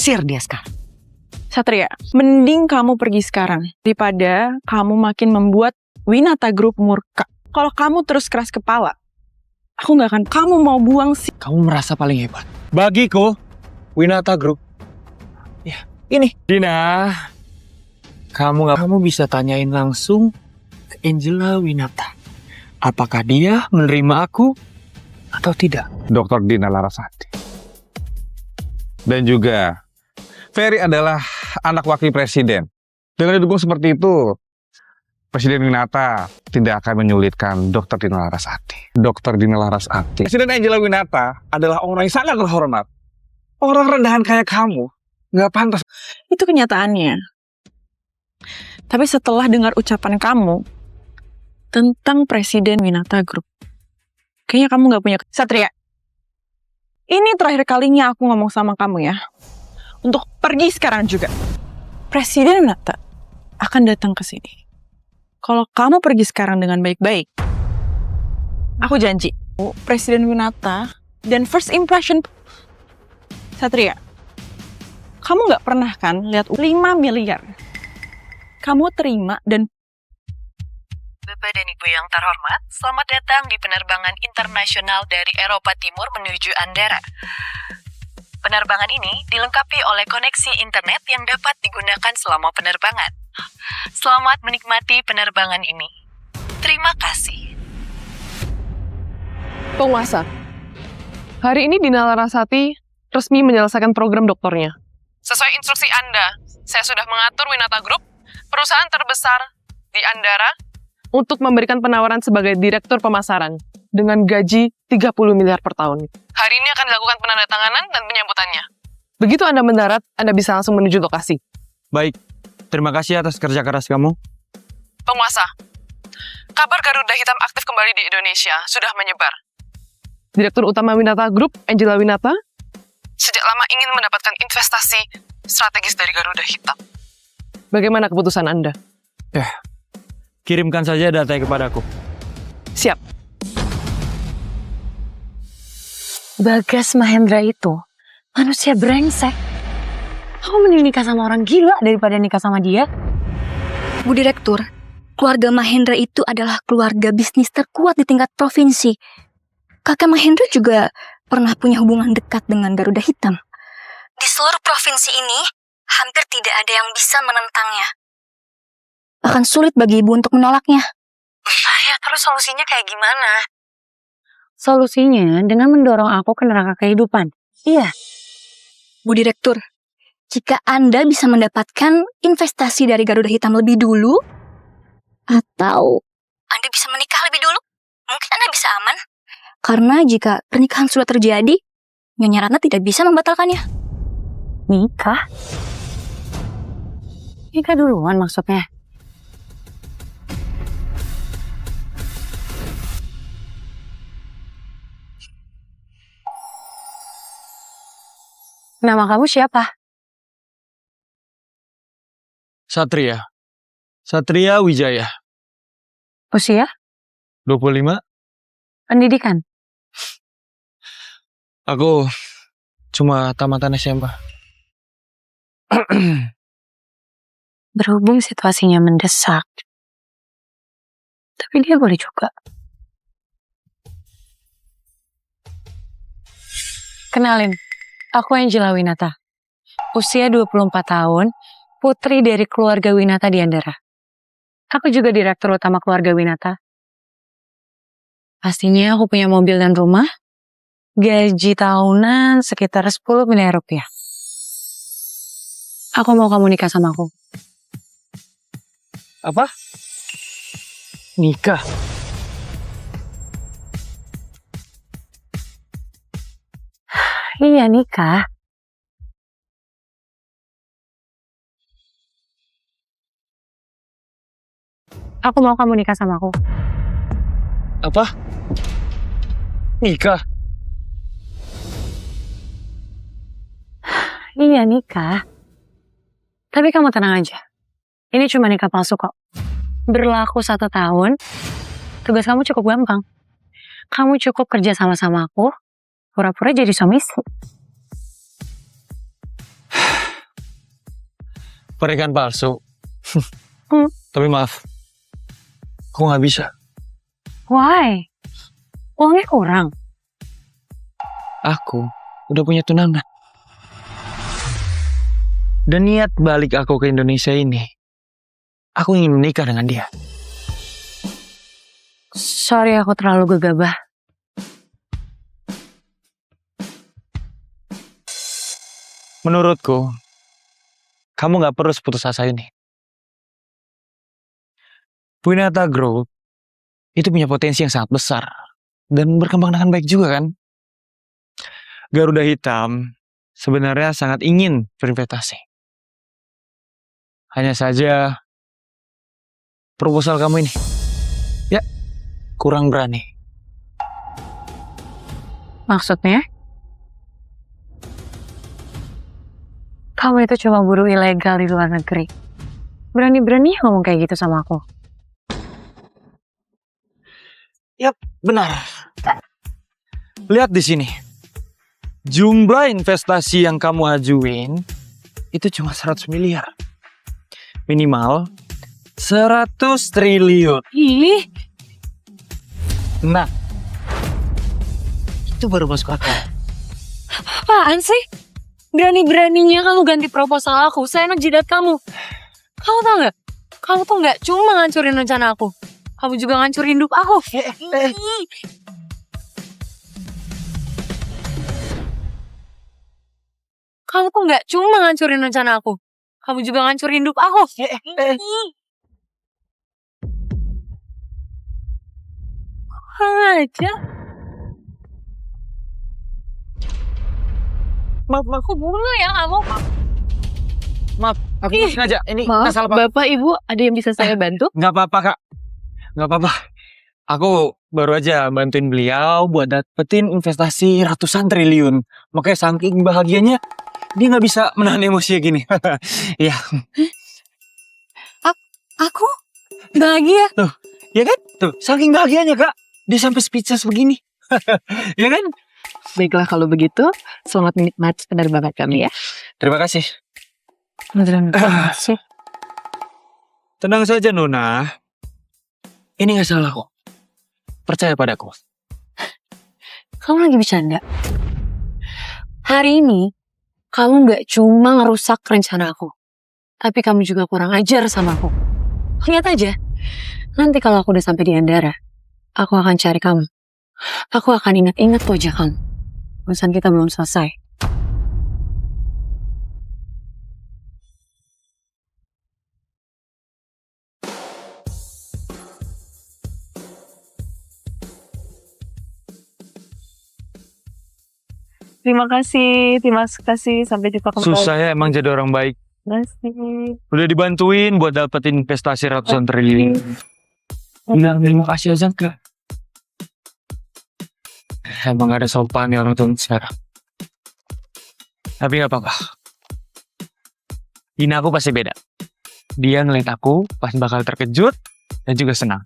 Sir dia sekarang. Satria, mending kamu pergi sekarang daripada kamu makin membuat Winata Group murka. Kalau kamu terus keras kepala, aku nggak akan kamu mau buang sih. Kamu merasa paling hebat. Bagiku, Winata Group. Ya, ini. Dina, kamu bisa tanyain langsung ke Angela Winata. Apakah dia menerima aku atau tidak? Dr. Dina Larasati. Dan juga, Ferry adalah anak wakil presiden. Dengan didukung seperti itu, Presiden Winata tidak akan menyulitkan Dr. Dina Larasati. Dr. Dina Larasati. Presiden Angela Winata adalah orang yang sangat terhormat. Orang rendahan kayak kamu, nggak pantas. Itu kenyataannya. Tapi setelah dengar ucapan kamu tentang Presiden Winata Group, kayaknya kamu nggak punya... Satria, ini terakhir kalinya aku ngomong sama kamu ya. Untuk pergi sekarang juga. Presiden Winata akan datang ke sini. Kalau kamu pergi sekarang dengan baik-baik, aku janji, Presiden Winata dan first impression... Satria, kamu nggak pernah kan lihat 5 miliar? Kamu terima dan... Bapak dan Ibu yang terhormat, selamat datang di penerbangan internasional dari Eropa Timur menuju Andorra. Penerbangan ini dilengkapi oleh koneksi internet yang dapat digunakan selama penerbangan. Selamat menikmati penerbangan ini. Terima kasih. Penguasa, hari ini Dina Larasati resmi menyelesaikan program doktornya. Sesuai instruksi Anda, saya sudah mengatur Winata Group, perusahaan terbesar di Andorra, untuk memberikan penawaran sebagai direktur pemasaran dengan gaji 30 miliar per tahun. Hari ini akan dilakukan penandatanganan dan penyambutannya. Begitu Anda mendarat, Anda bisa langsung menuju lokasi. Baik, terima kasih atas kerja keras kamu. Penguasa, kabar Garuda Hitam aktif kembali di Indonesia sudah menyebar. Direktur Utama Winata Group, Angela Winata, sejak lama ingin mendapatkan investasi strategis dari Garuda Hitam. Bagaimana keputusan Anda? Ya, kirimkan saja datanya kepadaku. Siap. Bagas Mahendra itu manusia brengsek. Aku mending nikah sama orang gila daripada nikah sama dia. Bu Direktur, keluarga Mahendra itu adalah keluarga bisnis terkuat di tingkat provinsi. Kakak Mahendra juga pernah punya hubungan dekat dengan Garuda Hitam. Di seluruh provinsi ini, hampir tidak ada yang bisa menentangnya. Akan sulit bagi ibu untuk menolaknya. Ya, terus solusinya kayak gimana? Solusinya dengan mendorong aku ke neraka kehidupan. Iya. Bu Direktur, jika Anda bisa mendapatkan investasi dari Garuda Hitam lebih dulu, atau Anda bisa menikah lebih dulu, mungkin Anda bisa aman. Karena jika pernikahan sudah terjadi, Nyonya Ratna tidak bisa membatalkannya. Nikah? Nikah duluan maksudnya? Nama kamu siapa? Satria. Satria Wijaya. Usia? 25. Pendidikan? Aku cuma tamatan SMA. Berhubung situasinya mendesak, tapi dia boleh juga. Kenalin, aku Angela Winata. Usia 24 tahun, putri dari keluarga Winata di Andorra. Aku juga direktur utama keluarga Winata. Pastinya aku punya mobil dan rumah, gaji tahunan sekitar 10 miliar rupiah. Aku mau kamu nikah sama aku. Apa? Nikah? Iya, nikah. Aku mau kamu nikah sama aku. Apa? Nikah? Iya, nikah. Tapi kamu tenang aja. Ini cuma nikah palsu kok. Berlaku 1 tahun. Tugas kamu cukup gampang. Kamu cukup kerja sama-sama aku. Pura-pura jadi suami istri. Pernikahan palsu. Hmm. Tapi maaf, aku nggak bisa. Why? Uangnya kurang. Aku udah punya tunangan. Dan niat balik aku ke Indonesia ini, aku ingin menikah dengan dia. Sorry aku terlalu gegabah. Menurutku, kamu nggak perlu seputus asa ini. Winata Group itu punya potensi yang sangat besar dan berkembang dengan baik juga kan. Garuda Hitam sebenarnya sangat ingin berinvestasi. Hanya saja proposal kamu ini, ya kurang berani. Maksudnya? Kamu itu cuma buruh ilegal di luar negeri. Berani-berani ngomong kayak gitu sama aku. Yap, benar. Lihat di sini. Jumlah investasi yang kamu ajuin itu cuma 100 miliar. Minimal 100 triliun. Ih, Nah, itu baru masuk akal. apaan sih? Berani-beraninya kamu ganti proposal aku, seenak jidat kamu. Kamu tau gak? Kamu tuh gak cuma ngancurin rencana aku. Kamu juga ngancurin hidup aku. Kamu tuh gak cuma ngancurin rencana aku. Kamu juga ngancurin hidup aku. Aja. Maaf, Aku bunuh ya kamu. maaf. Aku nggak sengaja. Ini Maaf, salah, Pak. Bapak Ibu, ada yang bisa saya bantu? Nggak apa-apa, Kak. Nggak apa-apa. Aku baru aja bantuin beliau buat dapetin investasi ratusan triliun. Makanya saking bahagianya, dia nggak bisa menahan emosi gini. Iya. Aku bahagia. Ya kan? Tuh, saking bahagianya, Kak. Dia sampai speechless begini. Ya kan? Baiklah kalau begitu, selamat menikmati penerbangan kami ya. Terima kasih. Sih. Tenang saja, Nona. Ini nggak salah kok. Percaya padaku. Kamu lagi bercanda? Hari ini, kamu gak cuma ngerusak rencana aku. Tapi kamu juga kurang ajar sama aku. Lihat aja. Nanti kalau aku udah sampai di Andara, aku akan cari kamu. Aku akan ingat-ingat wajah kamu. Urusan kita belum selesai. Terima kasih. Sampai jumpa kembali. Susah ya emang jadi orang baik. Terima kasih. Udah dibantuin buat dapetin investasi ratusan triliun. Bilang terima kasih aja Kak. Emang gak ada sopan ya orang tua sekarang. Tapi gak apa-apa. Ina aku pasti beda. Dia ngeliat aku pas bakal terkejut dan juga senang.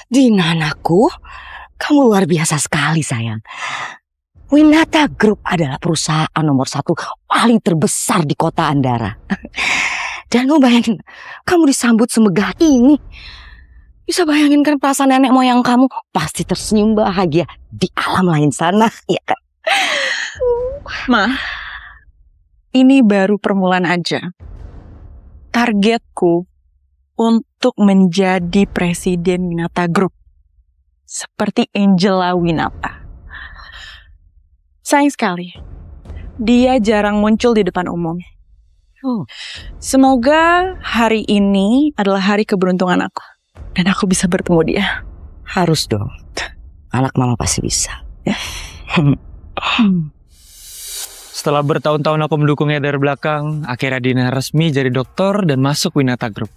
Dina anakku, kamu luar biasa sekali sayang. Winata Group adalah perusahaan nomor 1 paling terbesar di kota Andara. Dan lo bayangin, kamu disambut semegah ini. Bisa bayangin kan perasaan nenek moyang kamu pasti tersenyum bahagia di alam lain sana, ya kan? Ma, ini baru permulaan aja. Targetku untuk menjadi presiden Winata Group. Seperti Angela Winata. Sayang sekali, dia jarang muncul di depan umum. Semoga hari ini adalah hari keberuntungan aku. Dan aku bisa bertemu dia. Harus dong. Anak mama pasti bisa. Ya. Setelah bertahun-tahun aku mendukungnya dari belakang, akhirnya Dina resmi jadi dokter dan masuk Winata Group.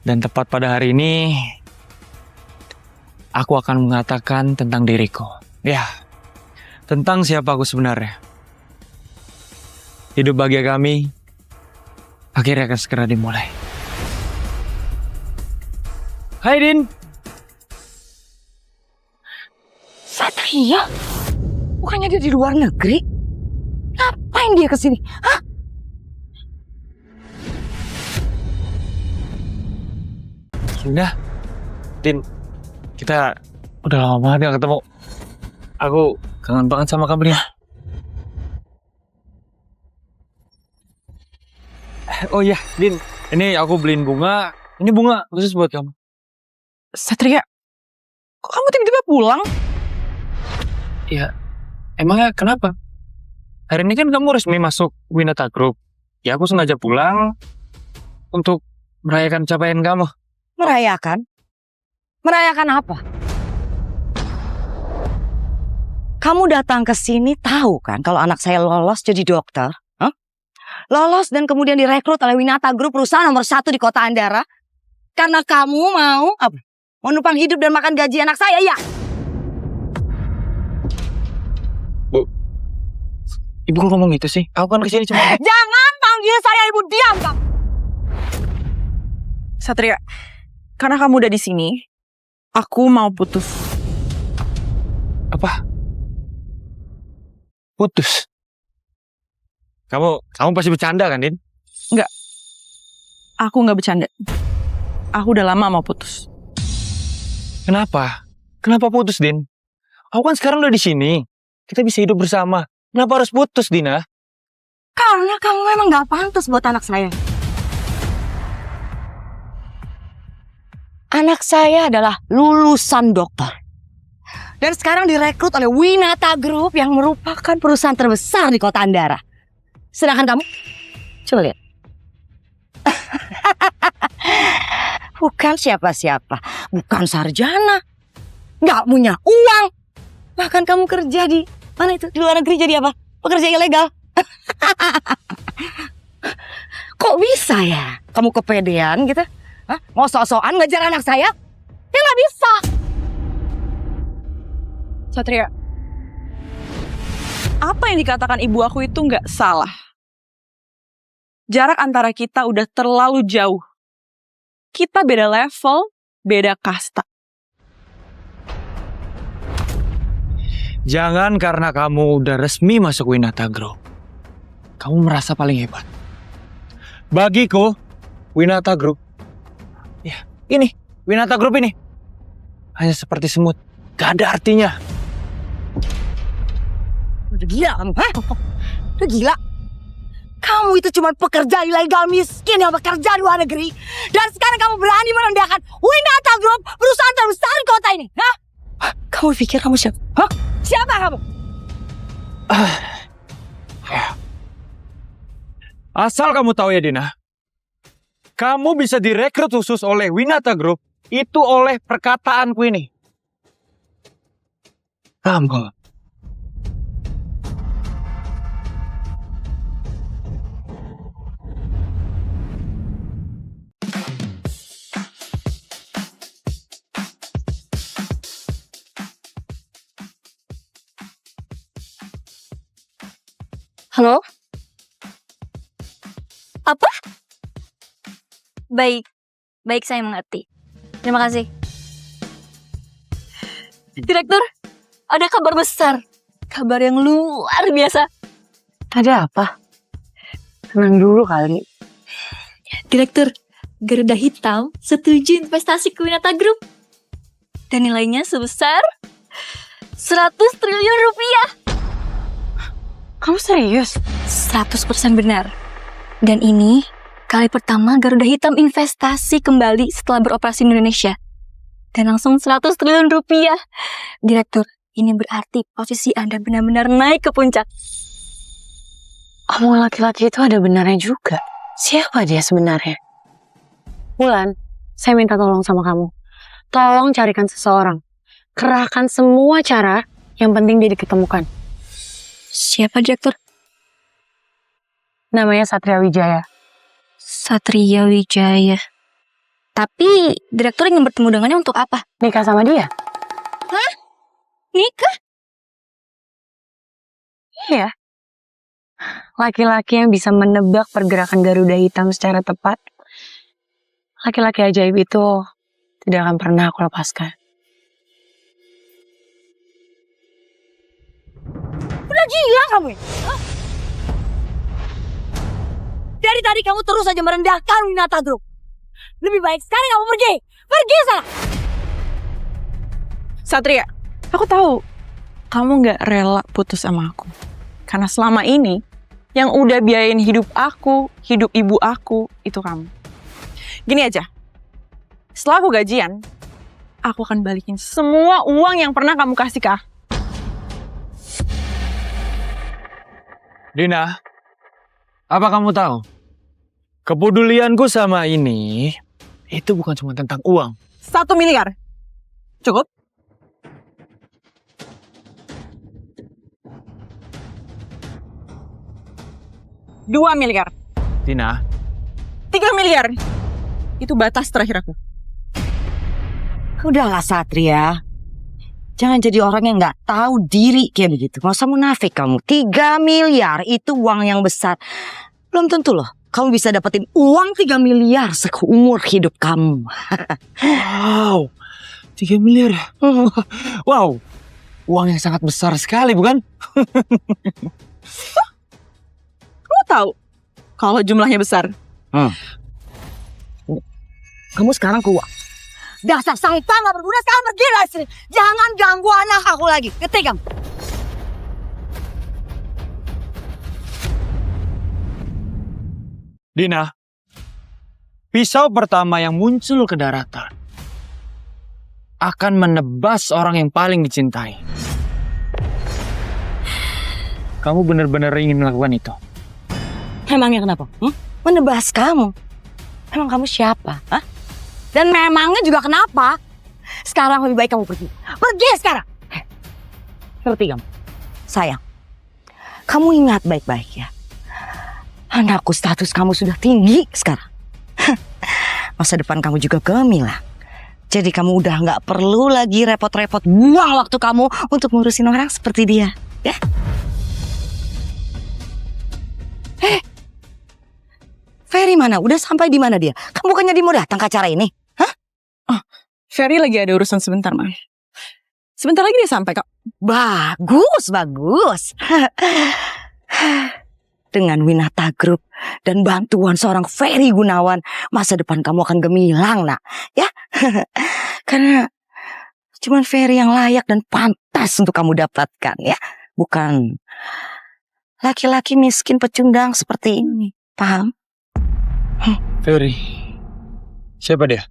Dan tepat pada hari ini, aku akan mengatakan tentang diriku. Ya, tentang siapa aku sebenarnya. Hidup bahagia kami akhirnya akan segera dimulai. Hai, Din. Satria? Bukannya dia di luar negeri? Ngapain dia kesini? Hah? Sudah. Din, kita udah lama banget gak ketemu. Aku kangen banget sama kamu, Din. Oh iya, Din. Ini aku beliin bunga. Ini bunga khusus buat kamu. Satria, kok kamu tiba-tiba pulang? Ya, emangnya kenapa? Hari ini kan kamu resmi masuk Winata Group. Ya aku sengaja pulang untuk merayakan capaian kamu. Merayakan? Merayakan apa? Kamu datang ke sini tahu kan kalau anak saya lolos jadi dokter? Hah? Lolos dan kemudian direkrut oleh Winata Group, perusahaan nomor 1 di kota Andara. Karena kamu mau apa? Mau numpang hidup dan makan gaji anak saya, ya? Ibu kok ngomong gitu sih? Aku kan kesini cuma... Jangan panggil saya ibu, diam kamu! Satria, karena kamu udah di sini, aku mau putus. Apa? Putus? Kamu pasti bercanda kan, Din? Aku nggak bercanda. Aku udah lama mau putus. Kenapa? Kenapa putus, Din? Aku kan sekarang udah di sini. Kita bisa hidup bersama. Kenapa harus putus, Dina? Karena kamu memang gak pantas buat anak saya. Anak saya adalah lulusan dokter. Dan sekarang direkrut oleh Winata Group yang merupakan perusahaan terbesar di kota Andara. Sedangkan kamu, coba lihat. Bukan siapa-siapa, bukan sarjana, gak punya uang. Bahkan kamu kerja di mana itu? Di luar negeri jadi apa? Pekerja ilegal. Kok bisa ya? Kamu kepedean gitu? Hah? Mau sok-sokan ngejar anak saya? Ya nggak bisa. Satria, apa yang dikatakan ibu aku itu nggak salah. Jarak antara kita udah terlalu jauh. Kita beda level, beda kasta. Jangan karena kamu udah resmi masuk Winata Group, kamu merasa paling hebat. Bagiku, Winata Group, ya ini, Winata Group ini, hanya seperti semut, gak ada artinya. Udah gila kamu, hah? Udah gila? Kamu itu cuma pekerja ilegal miskin yang bekerja di luar negeri. Dan sekarang kamu berani merendahkan Winata Group, perusahaan terbesar di kota ini. Hah? Kamu pikir kamu siapa? Hah? Siapa kamu? Asal kamu tahu ya, Dina, kamu bisa direkrut khusus oleh Winata Group itu oleh perkataanku ini. Paham kok? Halo? Apa? Baik. Baik, saya mengerti. Terima kasih. Direktur, ada kabar besar. Kabar yang luar biasa. Ada apa? Tenang dulu kali. Direktur, Garuda Hitam setuju investasi ke Winata Group. Dan nilainya sebesar 100 triliun rupiah. Kamu serius? 100% benar. Dan ini kali pertama Garuda Hitam investasi kembali setelah beroperasi di Indonesia. Dan langsung 100 triliun rupiah. Direktur, ini berarti posisi Anda benar-benar naik ke puncak. Omong laki-laki itu ada benarnya juga. Siapa dia sebenarnya? Wulan, saya minta tolong sama kamu. Tolong carikan seseorang. Kerahkan semua cara, yang penting dia diketemukan. Siapa, Direktur? Namanya Satria Wijaya. Satria Wijaya. Tapi Direktur ingin bertemu dengannya untuk apa? Nikah sama dia? Hah? Nikah? Iya. Laki-laki yang bisa menebak pergerakan Garuda Hitam secara tepat. Laki-laki ajaib itu tidak akan pernah aku lepaskan. Udah gila kamu ya? Hah? Dari tadi kamu terus saja merendahkan Winata Group. Lebih baik sekarang kamu pergi. Pergi sana. Satria, aku tahu kamu gak rela putus sama aku. Karena selama ini, yang udah biayain hidup aku, hidup ibu aku, itu kamu. Gini aja, setelah aku gajian, aku akan balikin semua uang yang pernah kamu kasih ke aku. Dina, apa kamu tahu? Kepedulianku sama ini, itu bukan cuma tentang uang. 1 miliar. Cukup? $2 miliar. Dina, 3 miliar. Itu batas terakhir aku. Udahlah Satria. Jangan jadi orang yang nggak tahu diri kayak begitu. Nggak usah munafik kamu. 3 miliar itu uang yang besar. Belum tentu loh kamu bisa dapetin uang 3 miliar seumur hidup kamu. wow, 3 miliar ya? Wow, uang yang sangat besar sekali bukan? Kamu tahu kalau jumlahnya besar? Kamu sekarang keluar. Dasar sampah nggak berguna, sekarang pergi dari sini. Jangan ganggu anak aku lagi. Ngerti kamu? Dina, pisau pertama yang muncul ke daratan akan menebas orang yang paling dicintai. Kamu benar-benar ingin melakukan itu? Emangnya kenapa? Menebas kamu? Emang kamu siapa? Hah? Dan memangnya juga kenapa? Sekarang lebih baik kamu pergi. Pergi sekarang. Ngerti kamu? Sayang, kamu ingat baik-baik ya. Anakku, status kamu sudah tinggi sekarang. Masa depan kamu juga gemilang. Jadi kamu udah nggak perlu lagi repot-repot buang waktu kamu untuk ngurusin orang seperti dia. Ya? Ferry mana? Udah sampai di mana dia? Kamu bukannya dia mau datang ke acara ini? Hah? Oh, Ferry lagi ada urusan sebentar, Ma. Sebentar lagi dia sampai, kok. Bagus, bagus. Dengan Winata Group dan bantuan seorang Ferry Gunawan, masa depan kamu akan gemilang, nak. Ya? Karena cuman Ferry yang layak dan pantas untuk kamu dapatkan, ya. Bukan laki-laki miskin pecundang seperti ini. Paham? Ferry, siapa dia?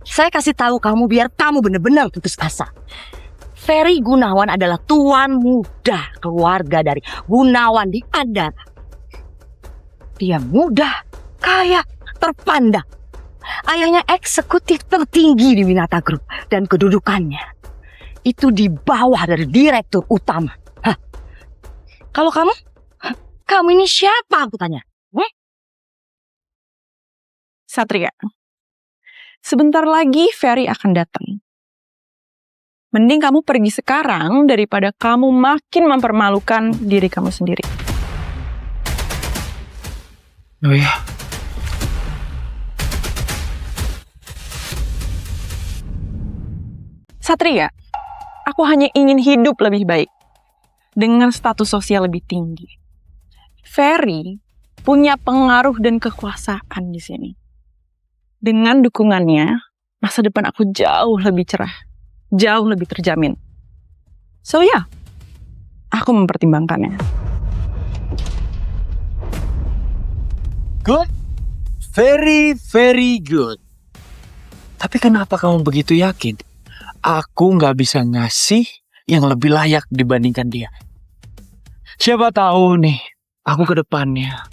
Saya kasih tahu kamu biar kamu benar-benar putus asa. Ferry Gunawan adalah tuan muda keluarga dari Gunawan di Andara. Dia muda, kaya, terpandang. Ayahnya eksekutif tertinggi di Winata Group dan kedudukannya itu di bawah dari direktur utama. Hah. Kalau kamu? Kamu ini siapa aku tanya? Satria, sebentar lagi Ferry akan datang. Mending kamu pergi sekarang daripada kamu makin mempermalukan diri kamu sendiri. Oh ya. Satria, aku hanya ingin hidup lebih baik dengan status sosial lebih tinggi. Ferry punya pengaruh dan kekuasaan di sini. Dengan dukungannya, masa depan aku jauh lebih cerah, jauh lebih terjamin. So ya, aku mempertimbangkannya. Good. Very, very good. Tapi kenapa kamu begitu yakin? Aku nggak bisa ngasih yang lebih layak dibandingkan dia. Siapa tahu nih, aku ke depannya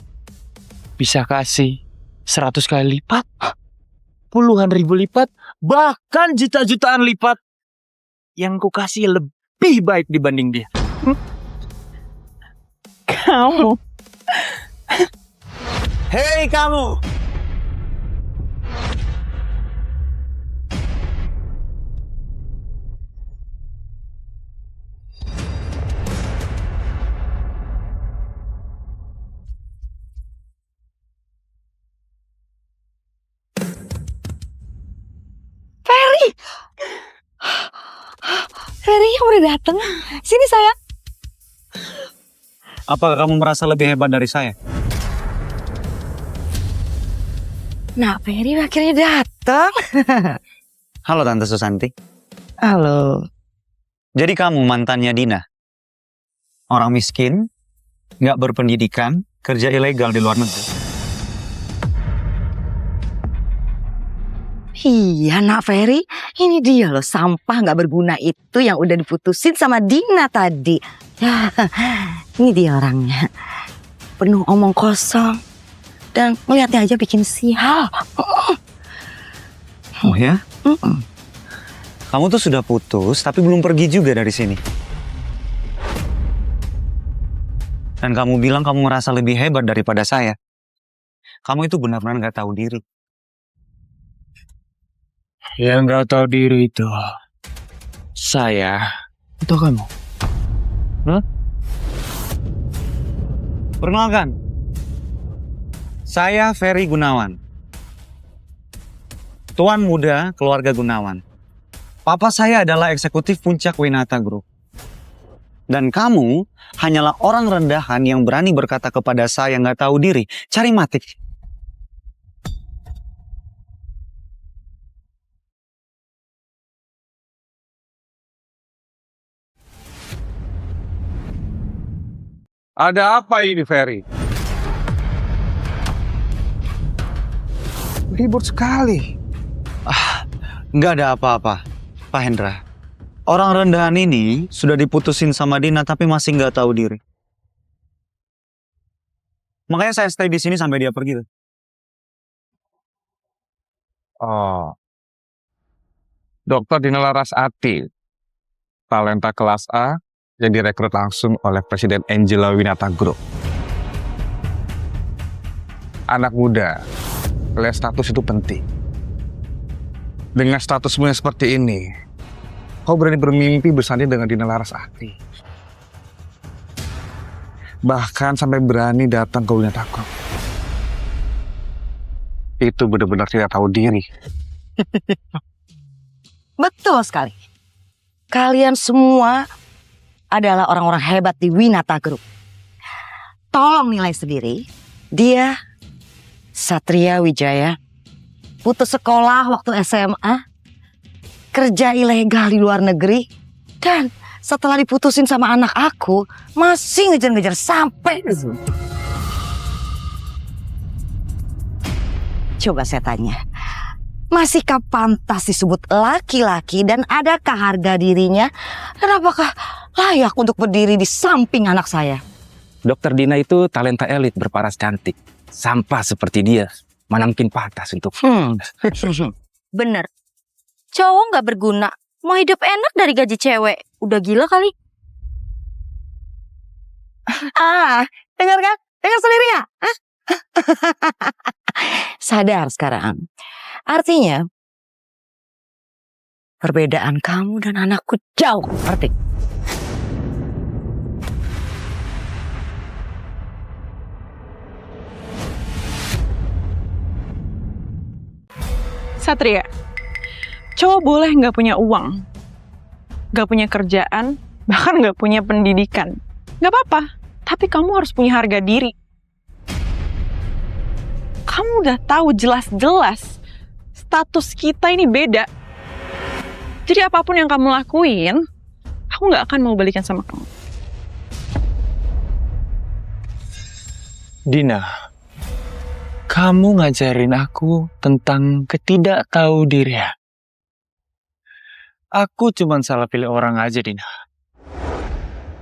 bisa kasih 100 kali lipat, puluhan ribu lipat, bahkan juta-jutaan lipat yang ku kasih lebih baik dibanding dia. Kamu. Hei kamu! Ferry udah dateng. Sini sayang. Apakah kamu merasa lebih hebat dari saya? Nah, Ferry akhirnya datang. Halo Tante Susanti. Halo. Jadi kamu mantannya Dina? Orang miskin, nggak berpendidikan, kerja ilegal di luar negeri. Iya nak Ferry, ini dia loh sampah nggak berguna itu yang udah diputusin sama Dina tadi. Ya, ini dia orangnya. Penuh omong kosong. Dan ngeliatnya aja bikin sial. Oh ya? Kamu tuh sudah putus, tapi belum pergi juga dari sini. Dan kamu bilang kamu merasa lebih hebat daripada saya. Kamu itu benar-benar nggak tahu diri. Yang nggak tahu diri itu saya atau kamu? Perkenalkan, saya Ferry Gunawan. Tuan muda keluarga Gunawan. Papa saya adalah eksekutif puncak Winata Group. Dan kamu hanyalah orang rendahan yang berani berkata kepada saya nggak tahu diri. Cari mati. Ada apa ini, Ferry? Ribut sekali. Nggak ada apa-apa, Pak Hendra. Orang rendahan ini sudah diputusin sama Dina tapi masih nggak tahu diri. Makanya saya stay di sini sampai dia pergi. Oh. Dokter Dina Larasati, talenta kelas A, yang direkrut langsung oleh Presiden Angela Winata Group. Anak muda, lihat status itu penting. Dengan statusmu yang seperti ini, kau berani bermimpi bersanding dengan Dina Larasati. Bahkan sampai berani datang ke Winata Group. Itu benar-benar tidak tahu diri. Betul sekali. Kalian semua adalah orang-orang hebat di Winata Group. Tolong nilai sendiri. Dia Satria Wijaya, putus sekolah waktu SMA, kerja ilegal di luar negeri, dan setelah diputusin sama anak aku, masih ngejar-ngejar sampai ke sini. Coba saya tanya, masihkah pantas disebut laki-laki dan adakah harga dirinya? Dan apakah layak untuk berdiri di samping anak saya? Dokter Dina itu talenta elit berparas cantik. Sampah seperti dia, mana mungkin pantas untuk... Bener. Cowok nggak berguna. Mau hidup enak dari gaji cewek. Udah gila kali. Dengar kan? Dengar sendiri ya? Sadar sekarang. Artinya, perbedaan kamu dan anakku jauh. Arti. Satria, cowok boleh nggak punya uang, nggak punya kerjaan, bahkan nggak punya pendidikan. Nggak apa-apa, tapi kamu harus punya harga diri. Kamu udah tahu jelas-jelas status kita ini beda. Jadi apapun yang kamu lakuin, aku nggak akan mau balikan sama kamu. Dina, kamu ngajarin aku tentang ketidaktahudiria. Aku cuma salah pilih orang aja, Dina.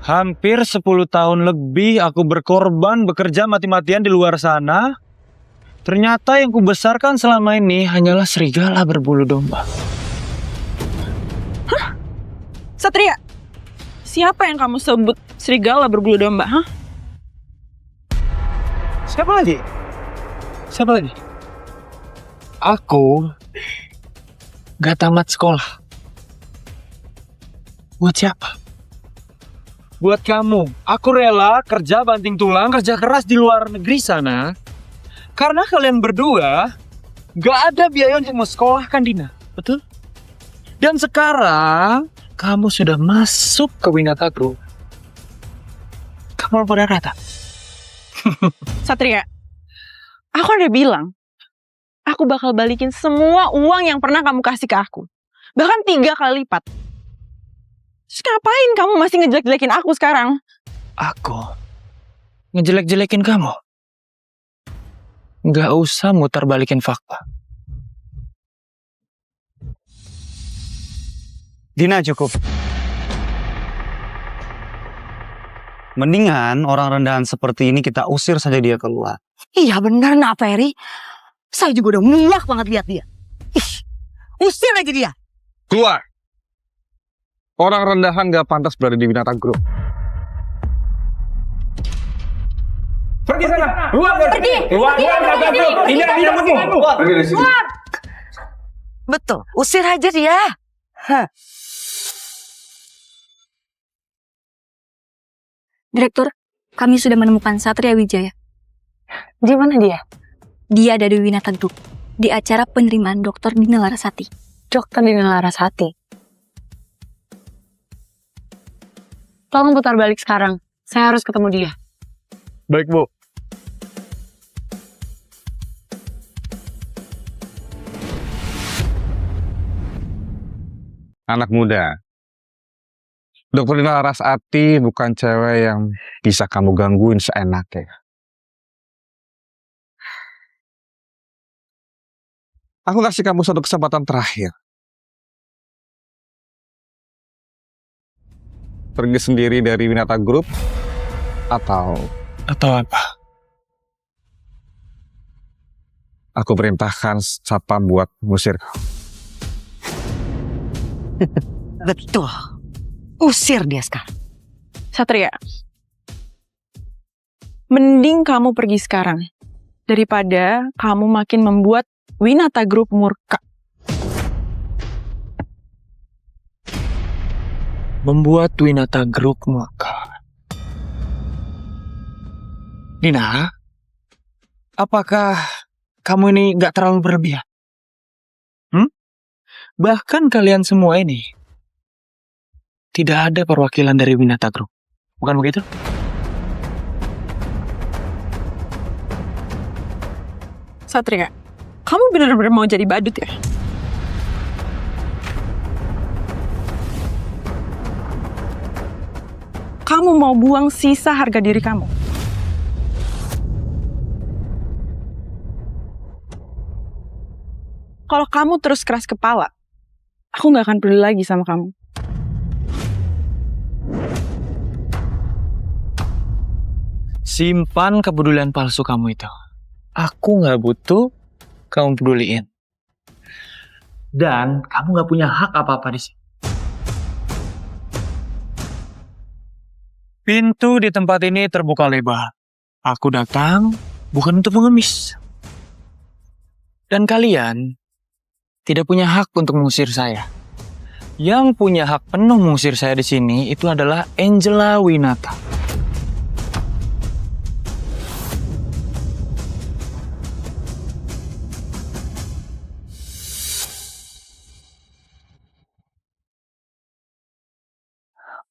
Hampir 10 tahun lebih aku berkorban bekerja mati-matian di luar sana. Ternyata yang kubesarkan selama ini hanyalah serigala berbulu domba. Hah? Satria, siapa yang kamu sebut serigala berbulu domba? Hah? Siapa lagi? Siapa lagi? Aku gak tamat sekolah. Buat siapa? Buat kamu. Aku rela kerja banting tulang, kerja keras di luar negeri sana. Karena kalian berdua gak ada biaya untuk mau sekolah kan, Dina? Betul? Dan sekarang kamu sudah masuk ke Winata Group. Kamu pada rata. Satria, aku udah bilang, aku bakal balikin semua uang yang pernah kamu kasih ke aku. Bahkan 3 kali lipat. Terus ngapain kamu masih ngejelek-jelekin aku sekarang? Aku ngejelek-jelekin kamu. Nggak usah mutar balikin fakta. Dina, cukup. Mendingan orang rendahan seperti ini kita usir saja dia keluar. Iya benar nak Ferry. Saya juga udah muak banget lihat dia. Ih, usir aja dia. Keluar. Orang rendahan gak pantas berada di Winata Group. Pergi sana. Keluar. Pergi. Keluar. Tidak pergi. Pergi dari sini. Betul, usir aja dia. Hah. Direktur, kami sudah menemukan Satria Wijaya. Di mana dia? Dia ada di Winata Group, di acara penerimaan Dr. Dina Larasati. Dokter Dina Larasati. Tolong putar balik sekarang. Saya harus ketemu dia. Baik, Bu. Anak muda. Dokter Dina Larasati bukan cewek yang bisa kamu gangguin seenaknya. Aku kasih kamu satu kesempatan terakhir. Pergi sendiri dari Winata Group atau apa? aku perintahkan satpam buat ngusir kau. Betul. Usir dia sekarang. Satria, mending kamu pergi sekarang daripada kamu makin membuat Winata Group murka. Membuat Winata Group murka. Dina, apakah kamu ini gak terlalu berlebihan? Bahkan kalian semua ini tidak ada perwakilan dari Winata Group. Bukan begitu? Satria, kamu benar-benar mau jadi badut ya? Kamu mau buang sisa harga diri kamu? Kalau kamu terus keras kepala, aku nggak akan peduli lagi sama kamu. Simpan kepedulian palsu kamu itu. Aku nggak butuh kamu peduliin. Dan kamu nggak punya hak apa-apa di sini. Pintu di tempat ini terbuka lebar. Aku datang bukan untuk mengemis. Dan kalian tidak punya hak untuk mengusir saya. Yang punya hak penuh mengusir saya di sini itu adalah Angela Winata.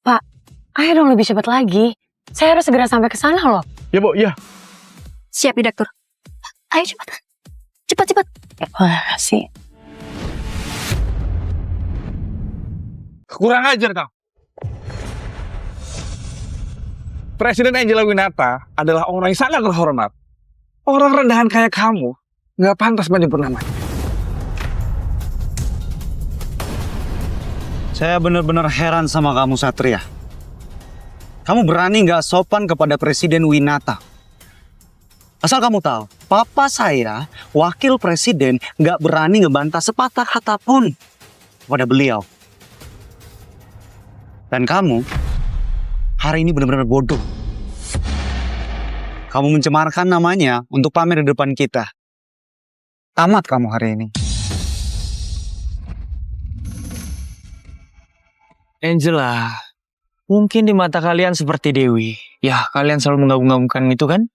Pak, ayo dong lebih cepat lagi. Saya harus segera sampai ke sana loh. Ya, Bu, ya. Siap, Direktur. Ayo cepat. Cepat. Wah, sih. Kurang ajar kau. Presiden Angela Winata adalah orang yang sangat terhormat. Orang rendahan kayak kamu nggak pantas menyebut namanya. Saya benar-benar heran sama kamu, Satria. Kamu berani nggak sopan kepada Presiden Winata. Asal kamu tahu, papa saya, wakil presiden, nggak berani ngebantah sepatah kata pun kepada beliau. Dan kamu, hari ini benar-benar bodoh. Kamu mencemarkan namanya untuk pamer di depan kita. Tamat kamu hari ini. Angela, mungkin di mata kalian seperti Dewi. Ya, kalian selalu menggabung-gabungkan itu kan?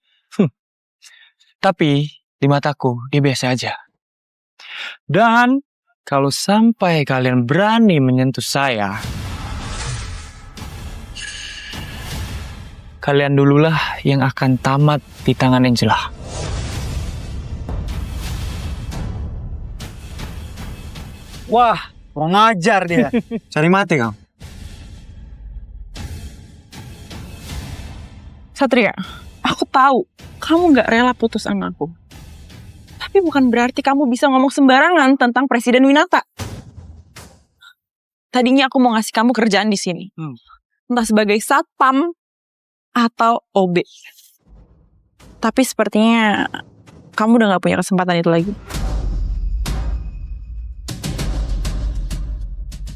Tapi di mataku dia biasa aja. Dan Kalau sampai kalian berani menyentuh saya, kalian dululah yang akan tamat di tangan Angela. Wah, mau ngajar dia. Cari mati kamu. Satria, aku tahu kamu nggak rela putus sama aku. Tapi bukan berarti kamu bisa ngomong sembarangan tentang Presiden Winata. Tadinya aku mau ngasih kamu kerjaan di sini. Entah sebagai satpam atau OB. Tapi sepertinya kamu udah nggak punya kesempatan itu lagi.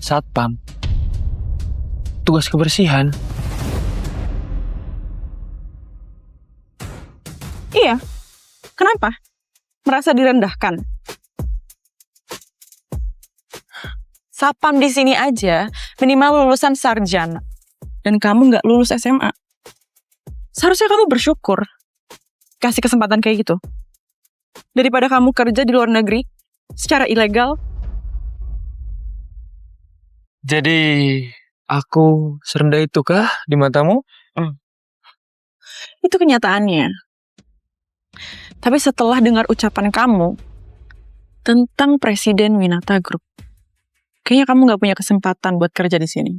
Satpam. Tugas kebersihan. Iya. Kenapa? Merasa direndahkan? Satpam di sini aja minimal lulusan sarjana. Dan kamu nggak lulus SMA. Seharusnya kamu bersyukur kasih kesempatan kayak gitu. Daripada kamu kerja di luar negeri secara ilegal. Jadi, aku serendah itukah di matamu? Itu kenyataannya. Tapi setelah dengar ucapan kamu tentang Presiden Winata Group, kayaknya kamu nggak punya kesempatan buat kerja di sini.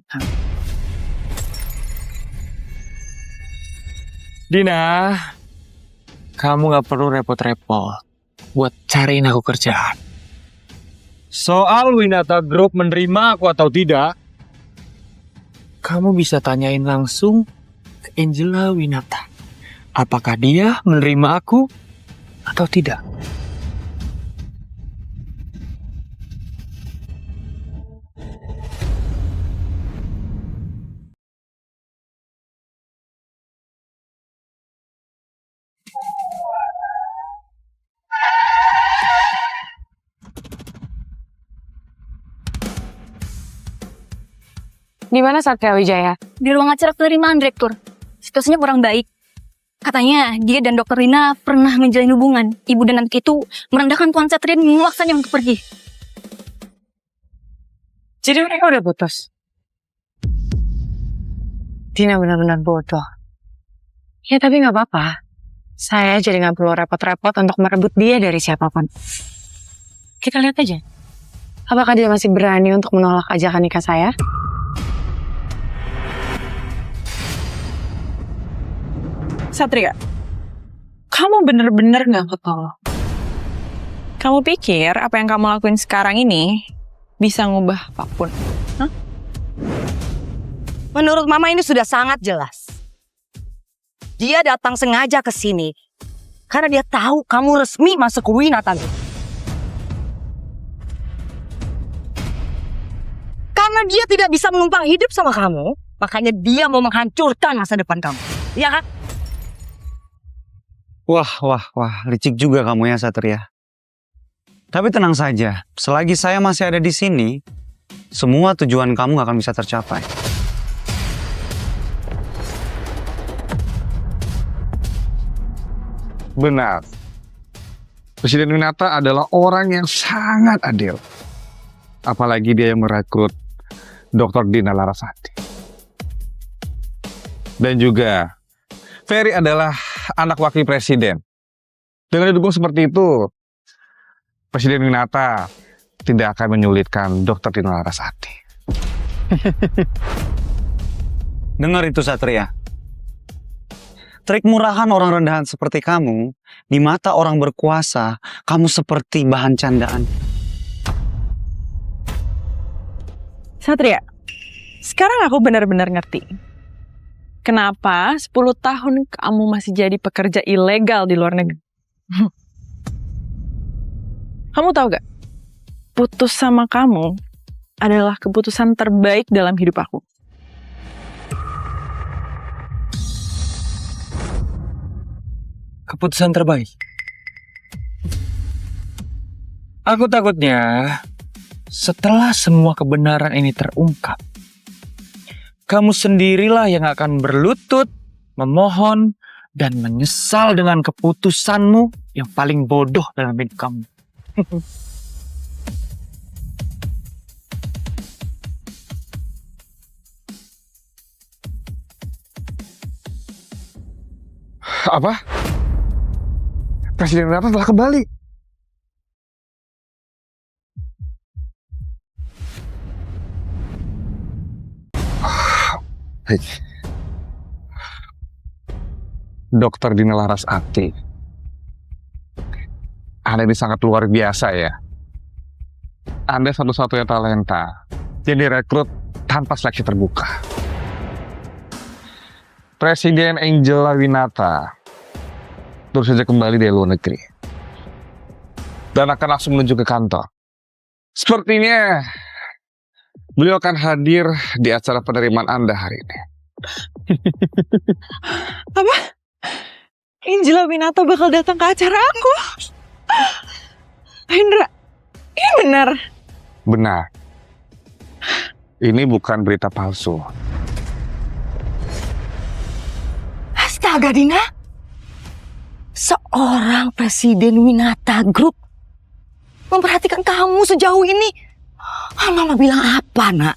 Dina, kamu nggak perlu repot-repot buat cariin aku kerjaan. Soal Winata Group menerima aku atau tidak, kamu bisa tanyain langsung ke Angela Winata. Apakah dia menerima aku atau tidak? Di mana Satria Wijaya? Di ruang acara penerimaan Direktur. Situasinya kurang baik. Katanya dia dan Dokter Rina pernah menjalin hubungan. Ibu dan anak itu merendahkan Tuan Satria dan memaksanya untuk pergi. Jadi mereka udah putus? Dina benar-benar bodoh. Ya tapi nggak apa-apa. Saya jadi nggak perlu repot-repot untuk merebut dia dari siapapun. Kita lihat aja. Apakah dia masih berani untuk menolak ajakan nikah saya? Satria, kamu bener-bener gak ketolong. Kamu pikir apa yang kamu lakuin sekarang ini bisa ngubah apapun? Hah? Menurut Mama ini sudah sangat jelas. Dia datang sengaja ke sini karena dia tahu kamu resmi masuk ke Winata Group. Karena dia tidak bisa menumpang hidup sama kamu, makanya dia mau menghancurkan masa depan kamu. Iya kan? Wah, licik juga kamu ya Satria. Tapi tenang saja, selagi saya masih ada di sini, semua tujuan kamu gak akan bisa tercapai. Benar. Presiden Winata adalah orang yang sangat adil. Apalagi dia yang merekrut Dr. Dina Larasati. Dan juga Ferry adalah anak wakil presiden. Dengan didukung seperti itu, Presiden Winata tidak akan menyulitkan Dr. Dina Larasati. Dengar itu Satria. Trik murahan orang rendahan seperti kamu, di mata orang berkuasa, kamu seperti bahan candaan. Satria, sekarang aku benar-benar ngerti. Kenapa 10 tahun kamu masih jadi pekerja ilegal di luar negeri? Kamu tahu gak? Putus sama kamu adalah keputusan terbaik dalam hidup aku. Keputusan terbaik. Aku takutnya setelah semua kebenaran ini terungkap, kamu sendirilah yang akan berlutut, memohon, dan menyesal dengan keputusanmu yang paling bodoh dalam hidup kamu. Apa? Presiden Winata telah kembali. Hei. Dokter Dina Larasati. Anda ini sangat luar biasa ya. Anda satu-satunya talenta yang direkrut tanpa seleksi terbuka. Presiden Angela Winata terus saja kembali dari luar negeri dan akan langsung menuju ke kantor. Sepertinya beliau akan hadir di acara penerimaan Anda hari ini. Apa? Angela Winata bakal datang ke acara aku? Hendra, ini benar? Benar. Ini bukan berita palsu. Astaga, Dina. Seorang Presiden Winata Group memperhatikan kamu sejauh ini. Mama bilang apa, nak?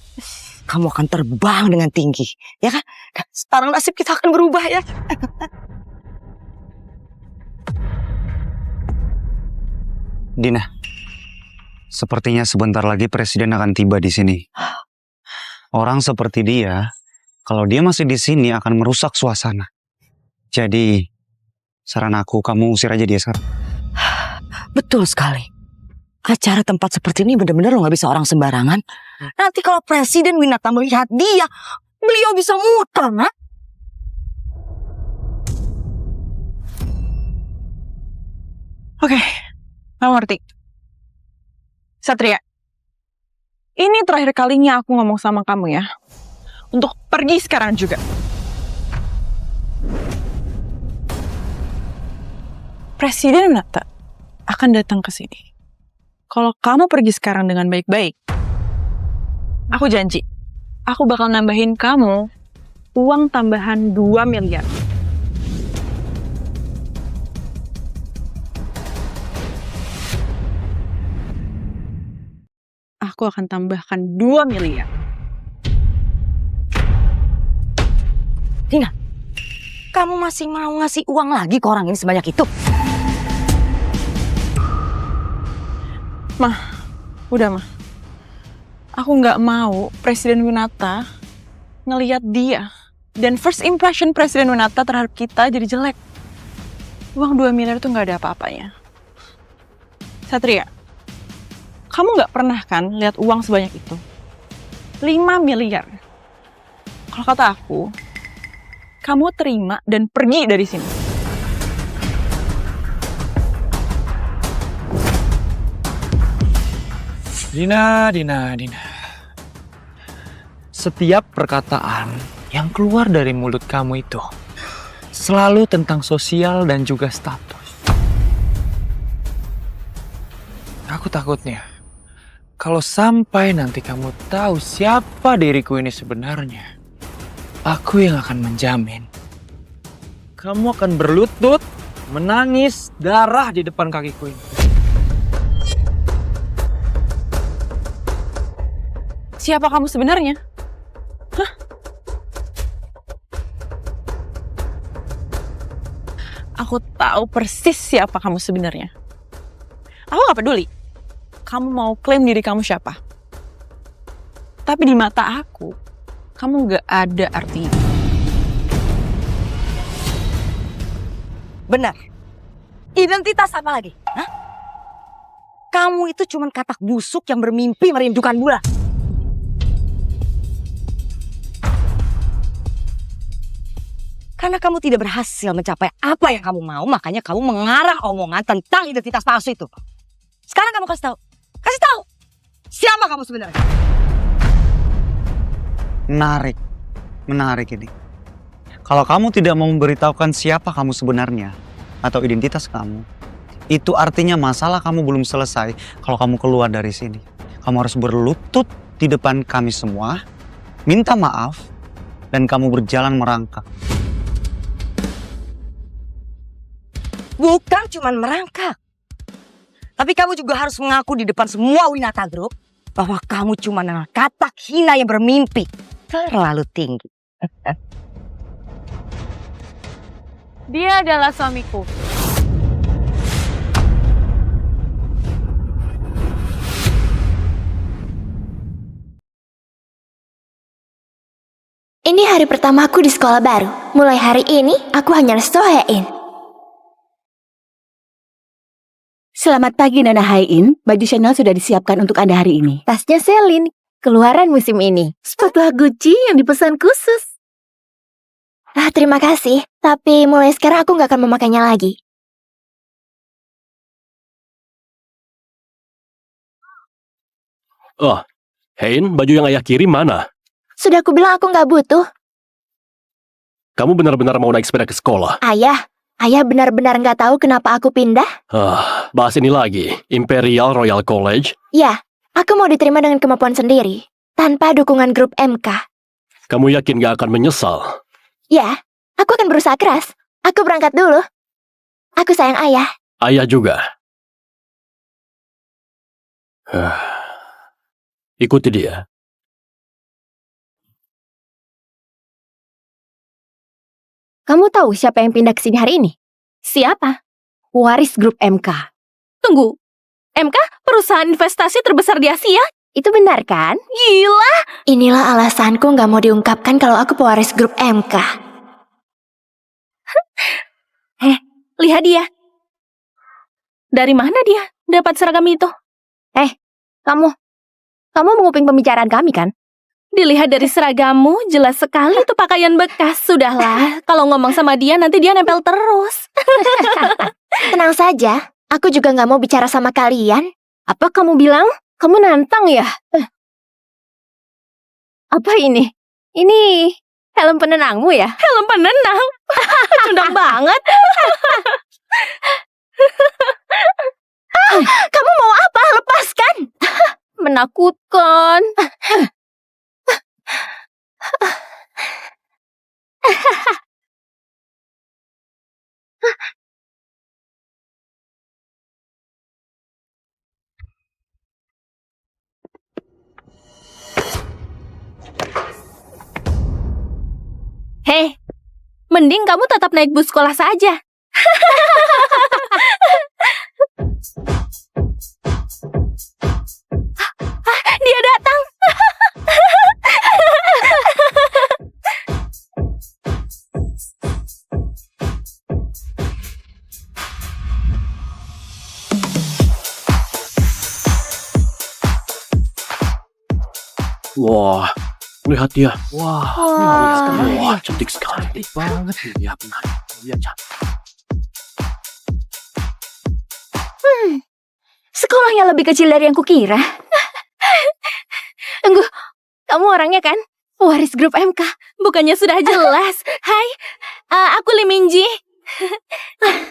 Kamu akan terbang dengan tinggi, ya kan? Sekarang nasib kita akan berubah, ya. Dina, sepertinya sebentar lagi Presiden akan tiba di sini. Orang seperti dia, kalau dia masih di sini akan merusak suasana. Jadi, saran aku kamu usir aja dia sekarang. Betul sekali. Acara tempat seperti ini benar-benar lo gak bisa orang sembarangan. Nanti kalau Presiden Winata melihat dia, beliau bisa muter, nak. Oke, kamu ngerti. Satria, ini terakhir kalinya aku ngomong sama kamu ya. Untuk pergi sekarang juga. Presiden Winata akan datang ke sini. Kalau kamu pergi sekarang dengan baik-baik, aku janji, aku bakal nambahin kamu uang tambahan 2 miliar. Aku akan tambahkan 2 miliar. Dina, kamu masih mau ngasih uang lagi ke orang ini sebanyak itu? Mah, udah mah. Aku nggak mau Presiden Winata ngelihat dia. Dan first impression Presiden Winata terhadap kita jadi jelek. Uang 2 miliar itu nggak ada apa-apanya. Satria, kamu nggak pernah kan lihat uang sebanyak itu? 5 miliar. Kalau kata aku, kamu terima dan pergi dari sini. Dina. Setiap perkataan yang keluar dari mulut kamu itu selalu tentang sosial dan juga status. Aku takutnya kalau sampai nanti kamu tahu siapa diriku ini sebenarnya, aku yang akan menjamin kamu akan berlutut, menangis, darah di depan kakiku ini. Siapa kamu sebenarnya? Hah? Aku tahu persis siapa kamu sebenarnya. Aku gak peduli. Kamu mau klaim diri kamu siapa. Tapi di mata aku, kamu gak ada artinya. Benar. Identitas apa lagi? Hah? Kamu itu cuma katak busuk yang bermimpi merindukan bola. Karena kamu tidak berhasil mencapai apa yang kamu mau, makanya kamu mengarang omongan tentang identitas palsu itu. Sekarang kamu kasih tahu. Kasih tahu. Siapa kamu sebenarnya? Menarik ini. Kalau kamu tidak mau memberitahukan siapa kamu sebenarnya atau identitas kamu, itu artinya masalah kamu belum selesai. Kalau kamu keluar dari sini, kamu harus berlutut di depan kami semua, minta maaf, dan kamu berjalan merangkak. Bukan cuma merangkak. Tapi kamu juga harus mengaku di depan semua Winata Group bahwa kamu cuma katak hina yang bermimpi terlalu tinggi. Dia adalah suamiku. Ini hari pertamaku di sekolah baru. Mulai hari ini, aku hanya Sohain. Selamat pagi Nona Hain, baju Chanel sudah disiapkan untuk Anda hari ini. Tasnya Celine, keluaran musim ini. Sepatu Gucci yang dipesan khusus. Terima kasih. Tapi mulai sekarang aku nggak akan memakainya lagi. Oh, Hein, baju yang ayah kirim mana? Sudah aku bilang aku nggak butuh. Kamu benar-benar mau naik sepeda ke sekolah? Ayah benar-benar nggak tahu kenapa aku pindah. Bahas ini lagi. Imperial Royal College? Ya, aku mau diterima dengan kemampuan sendiri. Tanpa dukungan grup MK. Kamu yakin gak akan menyesal? Ya, aku akan berusaha keras. Aku berangkat dulu. Aku sayang ayah. Ayah juga. Ikuti dia. Kamu tahu siapa yang pindah ke sini hari ini? Siapa? Waris grup MK. Tunggu, MK perusahaan investasi terbesar di Asia? Itu benar kan? Gila! Inilah alasanku nggak mau diungkapkan kalau aku pewaris grup MK. Lihat dia. Dari mana dia dapat seragam itu? Kamu menguping pembicaraan kami kan? Dilihat dari seragammu, jelas sekali itu pakaian bekas. Sudahlah, kalau ngomong sama dia, nanti dia nempel terus. Tenang saja, aku juga nggak mau bicara sama kalian. Apa kamu bilang? Kamu nantang ya? Apa ini? Ini helm penenangmu ya? Helm penenang? Cundang banget. Kamu mau apa? Lepaskan! Menakutkan. Hei, mending kamu tetap naik bus sekolah saja. Dia datang. Wah, lihat dia. Wah, Wah. cantik sekali. Cantik banget. Iya, benar. Iya, cantik. Sekolahnya lebih kecil dari yang kukira. Tunggu, kamu orangnya kan? Waris grup MK. Bukannya sudah jelas. Hai, aku Lee Minji.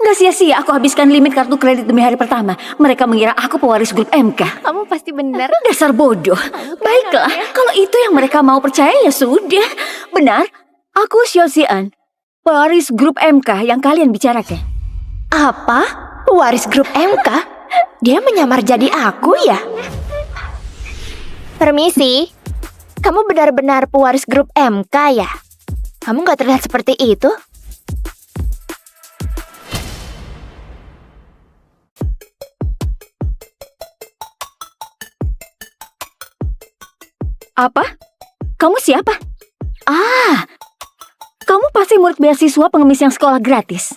Gak sia-sia aku habiskan limit kartu kredit demi hari pertama. Mereka mengira aku pewaris grup MK. Kamu pasti benar. Dasar bodoh. Baiklah, kalau itu yang mereka mau percaya ya sudah. Benar, aku Xiao Xian, pewaris grup MK yang kalian bicarakan. Apa? Pewaris grup MK? Dia menyamar jadi aku ya? Permisi, kamu benar-benar pewaris grup MK ya? Kamu nggak terlihat seperti itu? Apa? Kamu siapa? Kamu pasti murid beasiswa pengemis yang sekolah gratis.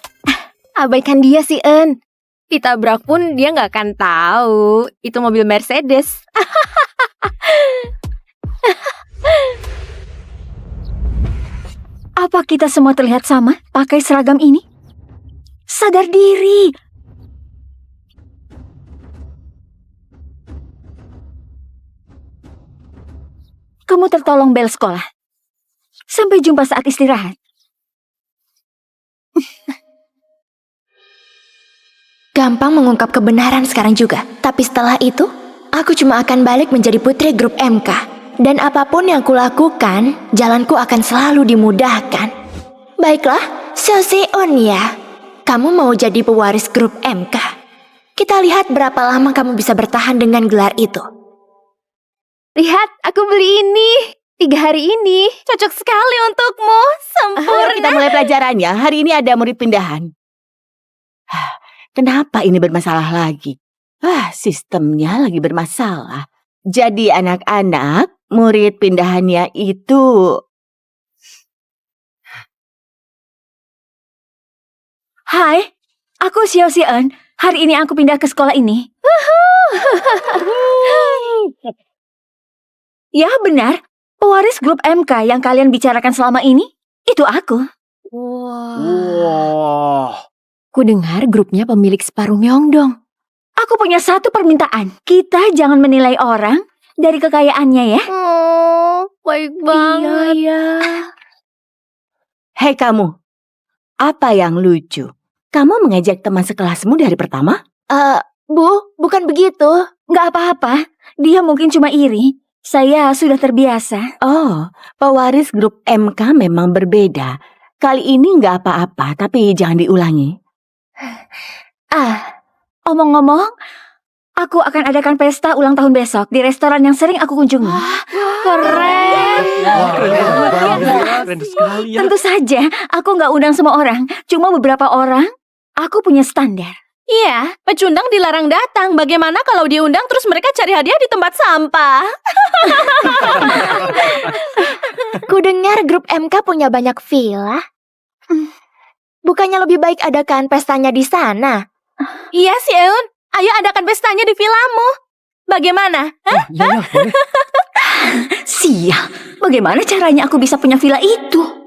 Abaikan dia sih, En. Ditabrak pun dia nggak akan tahu. Itu mobil Mercedes. Apa kita semua terlihat sama pakai seragam ini? Sadar diri. Kamu tertolong bel sekolah. Sampai jumpa saat istirahat. Gampang mengungkap kebenaran sekarang juga. Tapi setelah itu, aku cuma akan balik menjadi putri grup MK. Dan apapun yang kulakukan, jalanku akan selalu dimudahkan. Baiklah, Seon ya. Kamu mau jadi pewaris grup MK. Kita lihat berapa lama kamu bisa bertahan dengan gelar itu. Lihat, aku beli ini. 3 hari ini. Cocok sekali untukmu. Sempurna. Kita mulai pelajarannya. Hari ini ada murid pindahan. Kenapa ini bermasalah lagi? Sistemnya lagi bermasalah. Jadi anak-anak, murid pindahannya itu... Hai, aku Xiao Xian. Hari ini aku pindah ke sekolah ini. Ya benar, pewaris grup MK yang kalian bicarakan selama ini, itu aku. Ku dengar grupnya pemilik separuh Myeongdong. Aku punya satu permintaan. Kita jangan menilai orang dari kekayaannya ya. Baik banget. Iya. Hei kamu, apa yang lucu? Kamu mengajak teman sekelasmu dari pertama? Bu, bukan begitu. Nggak apa-apa. Dia mungkin cuma iri. Saya sudah terbiasa. Oh, pewaris grup MK memang berbeda. Kali ini nggak apa-apa, tapi jangan diulangi. Omong-ngomong, aku akan adakan pesta ulang tahun besok di restoran yang sering aku kunjungi. Keren. Keren sekali ya. Tentu saja, aku nggak undang semua orang. Cuma beberapa orang. Aku punya standar. Iya, pecundang dilarang datang. Bagaimana kalau diundang terus mereka cari hadiah di tempat sampah? Ku dengar grup MK punya banyak villa. Bukannya lebih baik adakan pestanya di sana? Iya, Seun. Ayo adakan pestanya di villamu. Bagaimana? Sial, bagaimana caranya aku bisa punya villa itu?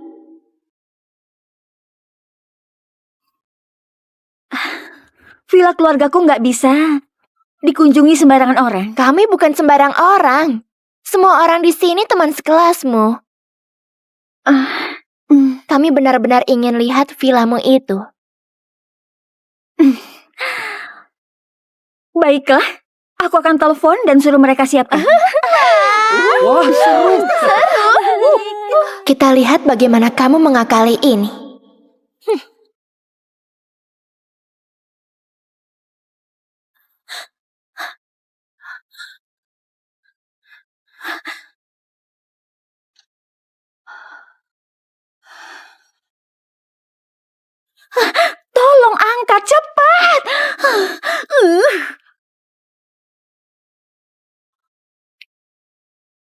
Villa keluargaku nggak bisa dikunjungi sembarangan orang. Kami bukan sembarang orang. Semua orang di sini teman sekelasmu. Kami benar-benar ingin lihat villamu itu. Baiklah, aku akan telepon dan suruh mereka siapkan. Wah, seru. Kita lihat bagaimana kamu mengakali ini. Tolong angkat cepat.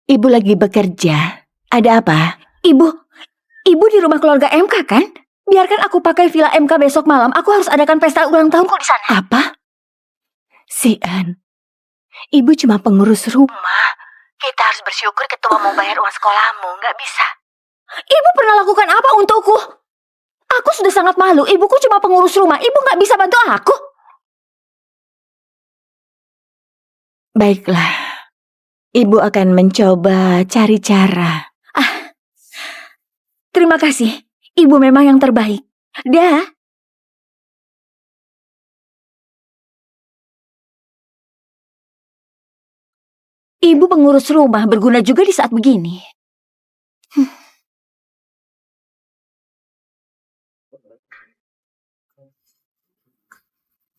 Ibu lagi bekerja. Ada apa? Ibu di rumah keluarga MK kan? Biarkan aku pakai villa MK besok malam. Aku harus adakan pesta ulang tahunku di sana. Apa? Sian, ibu cuma pengurus rumah. Kita harus bersyukur ketua mau bayar uang sekolahmu. Nggak bisa. Ibu pernah lakukan apa untukku? Aku sudah sangat malu. Ibuku cuma pengurus rumah. Ibu nggak bisa bantu aku. Baiklah. Ibu akan mencoba cari cara. Terima kasih. Ibu memang yang terbaik. Dah. Ibu pengurus rumah berguna juga di saat begini.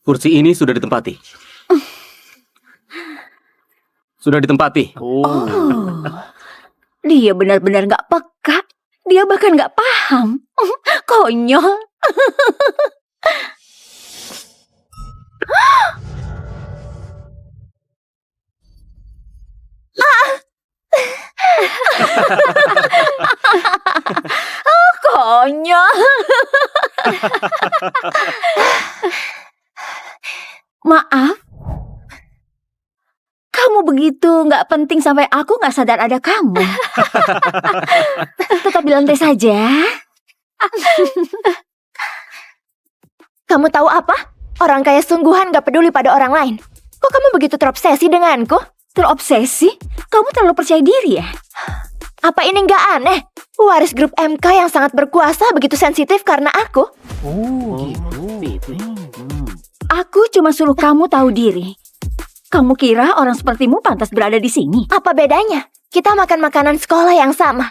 Kursi ini sudah ditempati. Sudah ditempati. Dia benar-benar nggak peka. Dia bahkan nggak paham. Konyol. Konyol. Maaf. Kamu begitu nggak penting sampai aku nggak sadar ada kamu. Tetap di lantai saja. Kamu tahu apa? Orang kaya sungguhan gak peduli pada orang lain. Kok kamu begitu terobsesi denganku? Terobsesi? Kamu terlalu percaya diri ya? Apa ini gak aneh? Waris grup MK yang sangat berkuasa begitu sensitif karena aku. Aku cuma suruh kamu tahu diri. Kamu kira orang sepertimu pantas berada di sini? Apa bedanya? Kita makan makanan sekolah yang sama.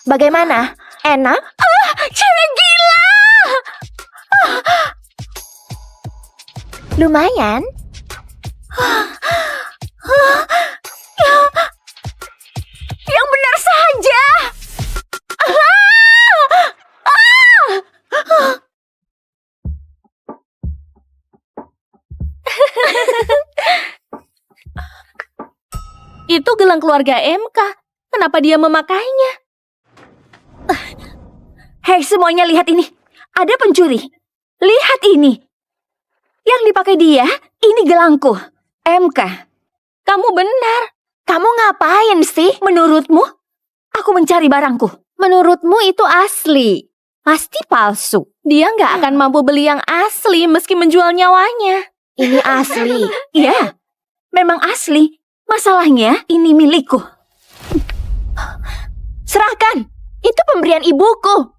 Bagaimana? Enak? Cewek gila! Lumayan. Yang benar saja. Itu gelang keluarga MK. Kenapa dia memakainya? Hei semuanya, lihat ini. Ada pencuri. Lihat ini. Yang dipakai dia, ini gelangku. MK. Kamu benar. Kamu ngapain sih? Menurutmu, aku mencari barangku. Menurutmu itu asli. Pasti palsu. Dia nggak akan mampu beli yang asli meski menjual nyawanya. Ini asli. Iya, memang asli. Masalahnya, ini milikku. Serahkan. Itu pemberian ibuku.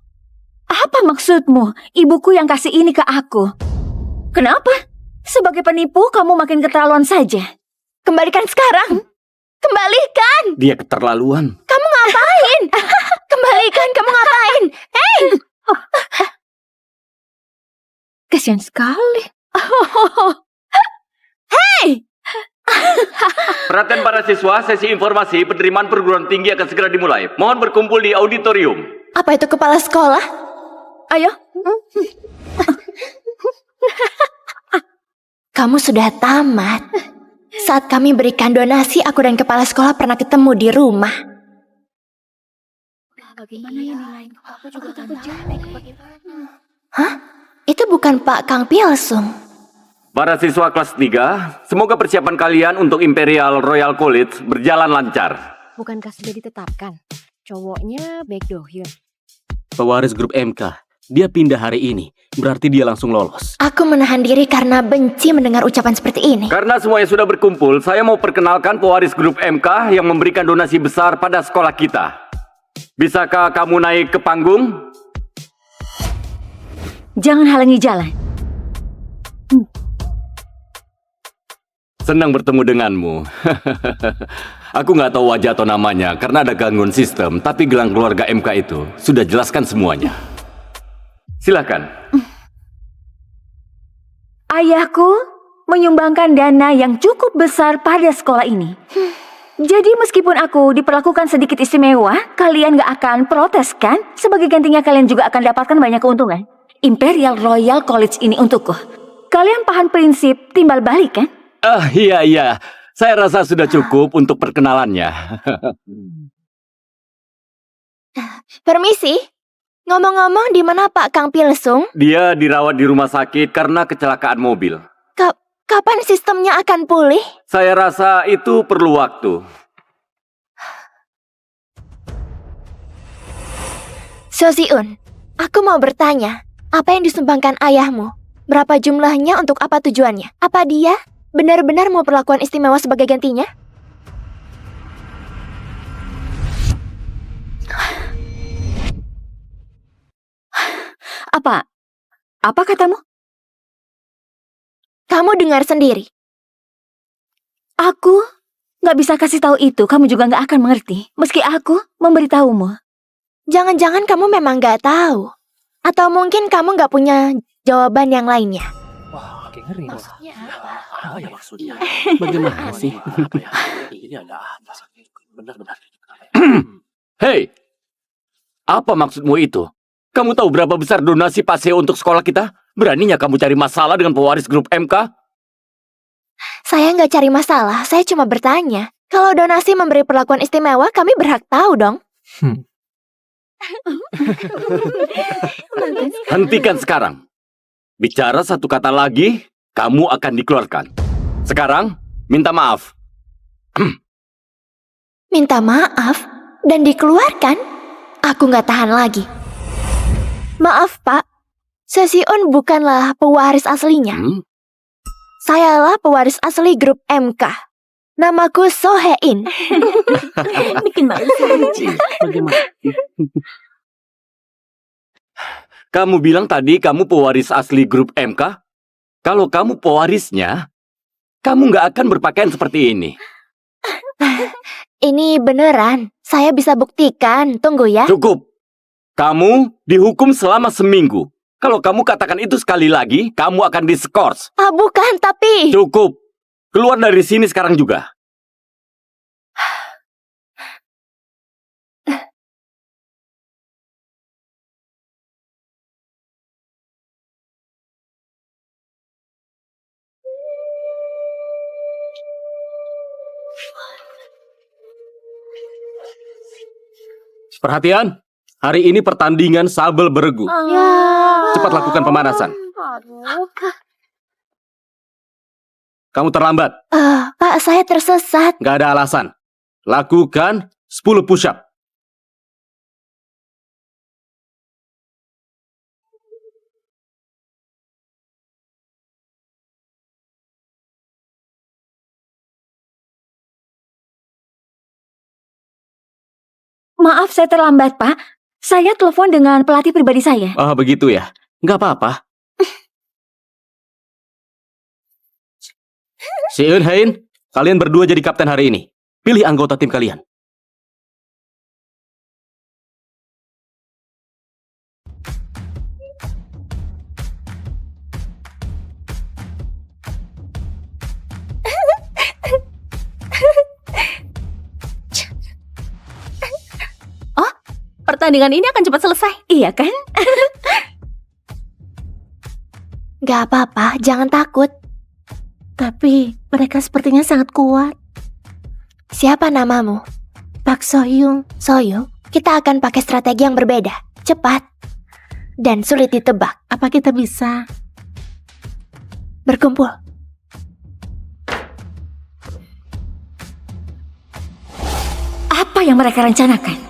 Apa maksudmu? Ibuku yang kasih ini ke aku. Kenapa? Sebagai penipu, kamu makin keterlaluan saja. Kembalikan sekarang. Kembalikan. Dia keterlaluan. Kamu ngapain? Kembalikan, kamu ngapain? Hei! Kasian sekali. Hei! Perhatian para siswa, sesi informasi penerimaan perguruan tinggi akan segera dimulai. Mohon berkumpul di auditorium. Apa itu kepala sekolah? Ayo. Kamu sudah tamat. Saat kami berikan donasi, aku dan kepala sekolah pernah ketemu di rumah. Bagaimana ya nilai? Aku juga takut jelek. Hah? Itu bukan Pak Kang Pilsung. Para siswa kelas 3, semoga persiapan kalian untuk Imperial Royal College berjalan lancar. Bukankah sudah ditetapkan? Cowoknya Baek Do-hyun. Pewaris grup MK. Dia pindah hari ini. Berarti dia langsung lolos. Aku menahan diri karena benci mendengar ucapan seperti ini. Karena semuanya sudah berkumpul, saya mau perkenalkan pewaris grup MK yang memberikan donasi besar pada sekolah kita. Bisakah kamu naik ke panggung? Jangan halangi jalan. Senang bertemu denganmu. Aku nggak tahu wajah atau namanya karena ada gangguan sistem, tapi gelang keluarga MK itu sudah jelaskan semuanya. Silakan. Ayahku menyumbangkan dana yang cukup besar pada sekolah ini. Jadi meskipun aku diperlakukan sedikit istimewa, kalian gak akan protes kan? Sebagai gantinya kalian juga akan dapatkan banyak keuntungan. Imperial Royal College ini untukku. Kalian paham prinsip timbal balik kan? Iya. Saya rasa sudah cukup untuk perkenalannya. Permisi. Ngomong-ngomong, di mana Pak Kang Pilsung? Dia dirawat di rumah sakit karena kecelakaan mobil. Kapan sistemnya akan pulih? Saya rasa itu perlu waktu. Soziun, aku mau bertanya, apa yang disumbangkan ayahmu? Berapa jumlahnya, untuk apa tujuannya? Apa dia benar-benar mau perlakuan istimewa sebagai gantinya? Apa katamu? Kamu dengar sendiri. Aku gak bisa kasih tahu itu, kamu juga gak akan mengerti. Meski aku memberitahumu. Jangan-jangan kamu memang gak tahu. Atau mungkin kamu gak punya jawaban yang lainnya. Wah, makin ngeri. Maksudnya apa? Apa ya maksudnya? Bagaimana sih? Ini ada apa? Benar-benar. Hei, apa maksudmu itu? Kamu tahu berapa besar donasi Pak Seo untuk sekolah kita? Beraninya kamu cari masalah dengan pewaris grup MK? Saya nggak cari masalah, saya cuma bertanya. Kalau donasi memberi perlakuan istimewa, kami berhak tahu dong. Hentikan sekarang. Bicara satu kata lagi, kamu akan dikeluarkan. Sekarang, minta maaf. Minta maaf? Dan dikeluarkan? Aku nggak tahan lagi. Maaf, Pak. Soziun bukanlah pewaris aslinya. Sayalah pewaris asli grup MK. Namaku Sohein. Bikin malu sih. Bagaimana? Kamu bilang tadi kamu pewaris asli grup MK? Kalau kamu pewarisnya, kamu nggak akan berpakaian seperti ini. Ini beneran. Saya bisa buktikan. Tunggu ya. Cukup. Kamu dihukum selama seminggu. Kalau kamu katakan itu sekali lagi, kamu akan diskors. Ah, bukan, tapi... Cukup. Keluar dari sini sekarang juga. Perhatian, hari ini pertandingan sabel beregu. Cepat lakukan pemanasan. Kamu terlambat. Pak, saya tersesat. Gak ada alasan. Lakukan 10 push-up. Maaf, saya terlambat, Pak. Saya telepon dengan pelatih pribadi saya. Oh, begitu ya. Gak apa-apa. Si Eun Hein, kalian berdua jadi kapten hari ini. Pilih anggota tim kalian. Oh, pertandingan ini akan cepat selesai, iya kan? Gak apa-apa, jangan takut. Tapi mereka sepertinya sangat kuat. Siapa namamu? Pak Soyung. Soyung, kita akan pakai strategi yang berbeda. Cepat dan sulit ditebak. Apa kita bisa berkumpul? Apa yang mereka rencanakan?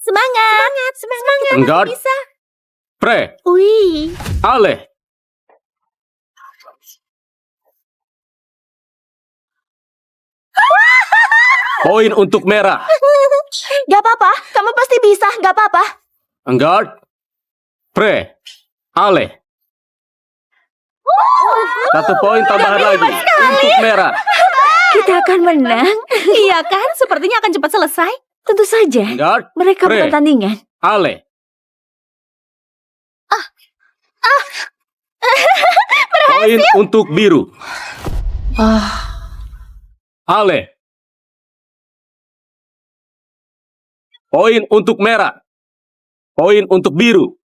Semangat. Enggak. Bisa. Pre, Wih. Ale. Poin untuk merah. Gak apa-apa, kamu pasti bisa, gak apa-apa. Enggak. Pre, Ale. 1 poin tambahan lagi untuk merah. Kita akan menang. Iya kan? Sepertinya akan cepat selesai. Tentu saja. Enggak. Mereka Pre, bukan tandingan. Ale. Poin untuk biru. Ale. Poin untuk merah. Poin untuk biru.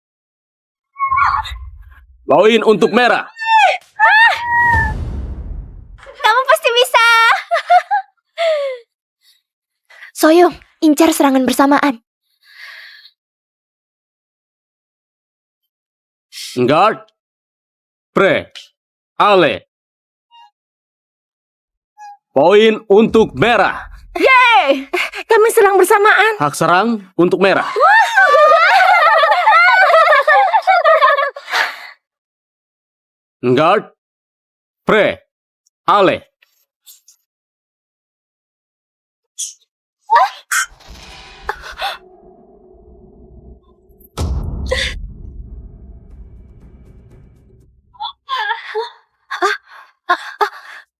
Poin untuk merah. Kamu pasti bisa. Soyung, incar serangan bersamaan. Guard. Pre. Ale. Poin untuk merah. Yeay! Kami serang bersamaan. Hak serang untuk merah. Guard. Pre. Ale.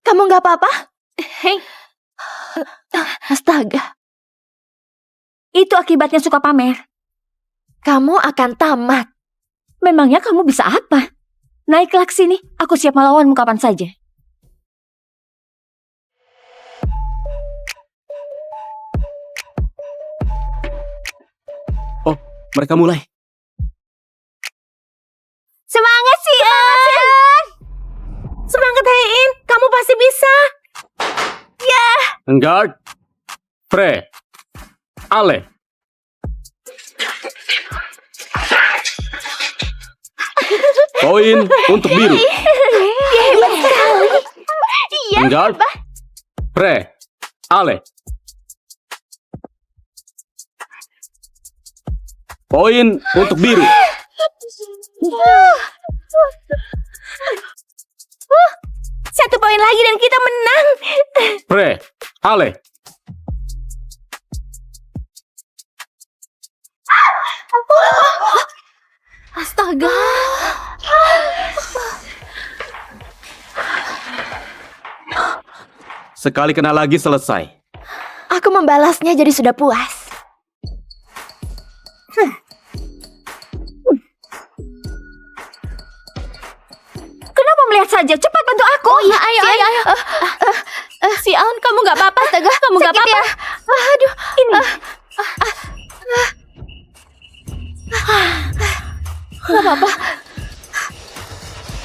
Kamu gak apa-apa? Hei. Astaga. Itu akibatnya suka pamer. Kamu akan tamat. Memangnya kamu bisa apa? Naiklah ke sini, aku siap melawanmu kapan saja. Oh, mereka mulai. Semangat sih, Semangat, Hein. Kamu pasti bisa. Ya. Guard. Pre. Ale. Poin untuk biru. Hebat sekali. Iya, Guard. Pre. Ale. Poin untuk biru. Satu poin lagi dan kita menang. Pre. Ale. Astaga. Sekali kena lagi selesai. Aku membalasnya jadi sudah puas. Kenapa melihat saja? Cepat bantu aku. Oh iya, ayo. Si Aun, kamu nggak apa-apa? Astaga, Kamu nggak sakit apa-apa? ya? Aduh, ini. Gak apa-apa.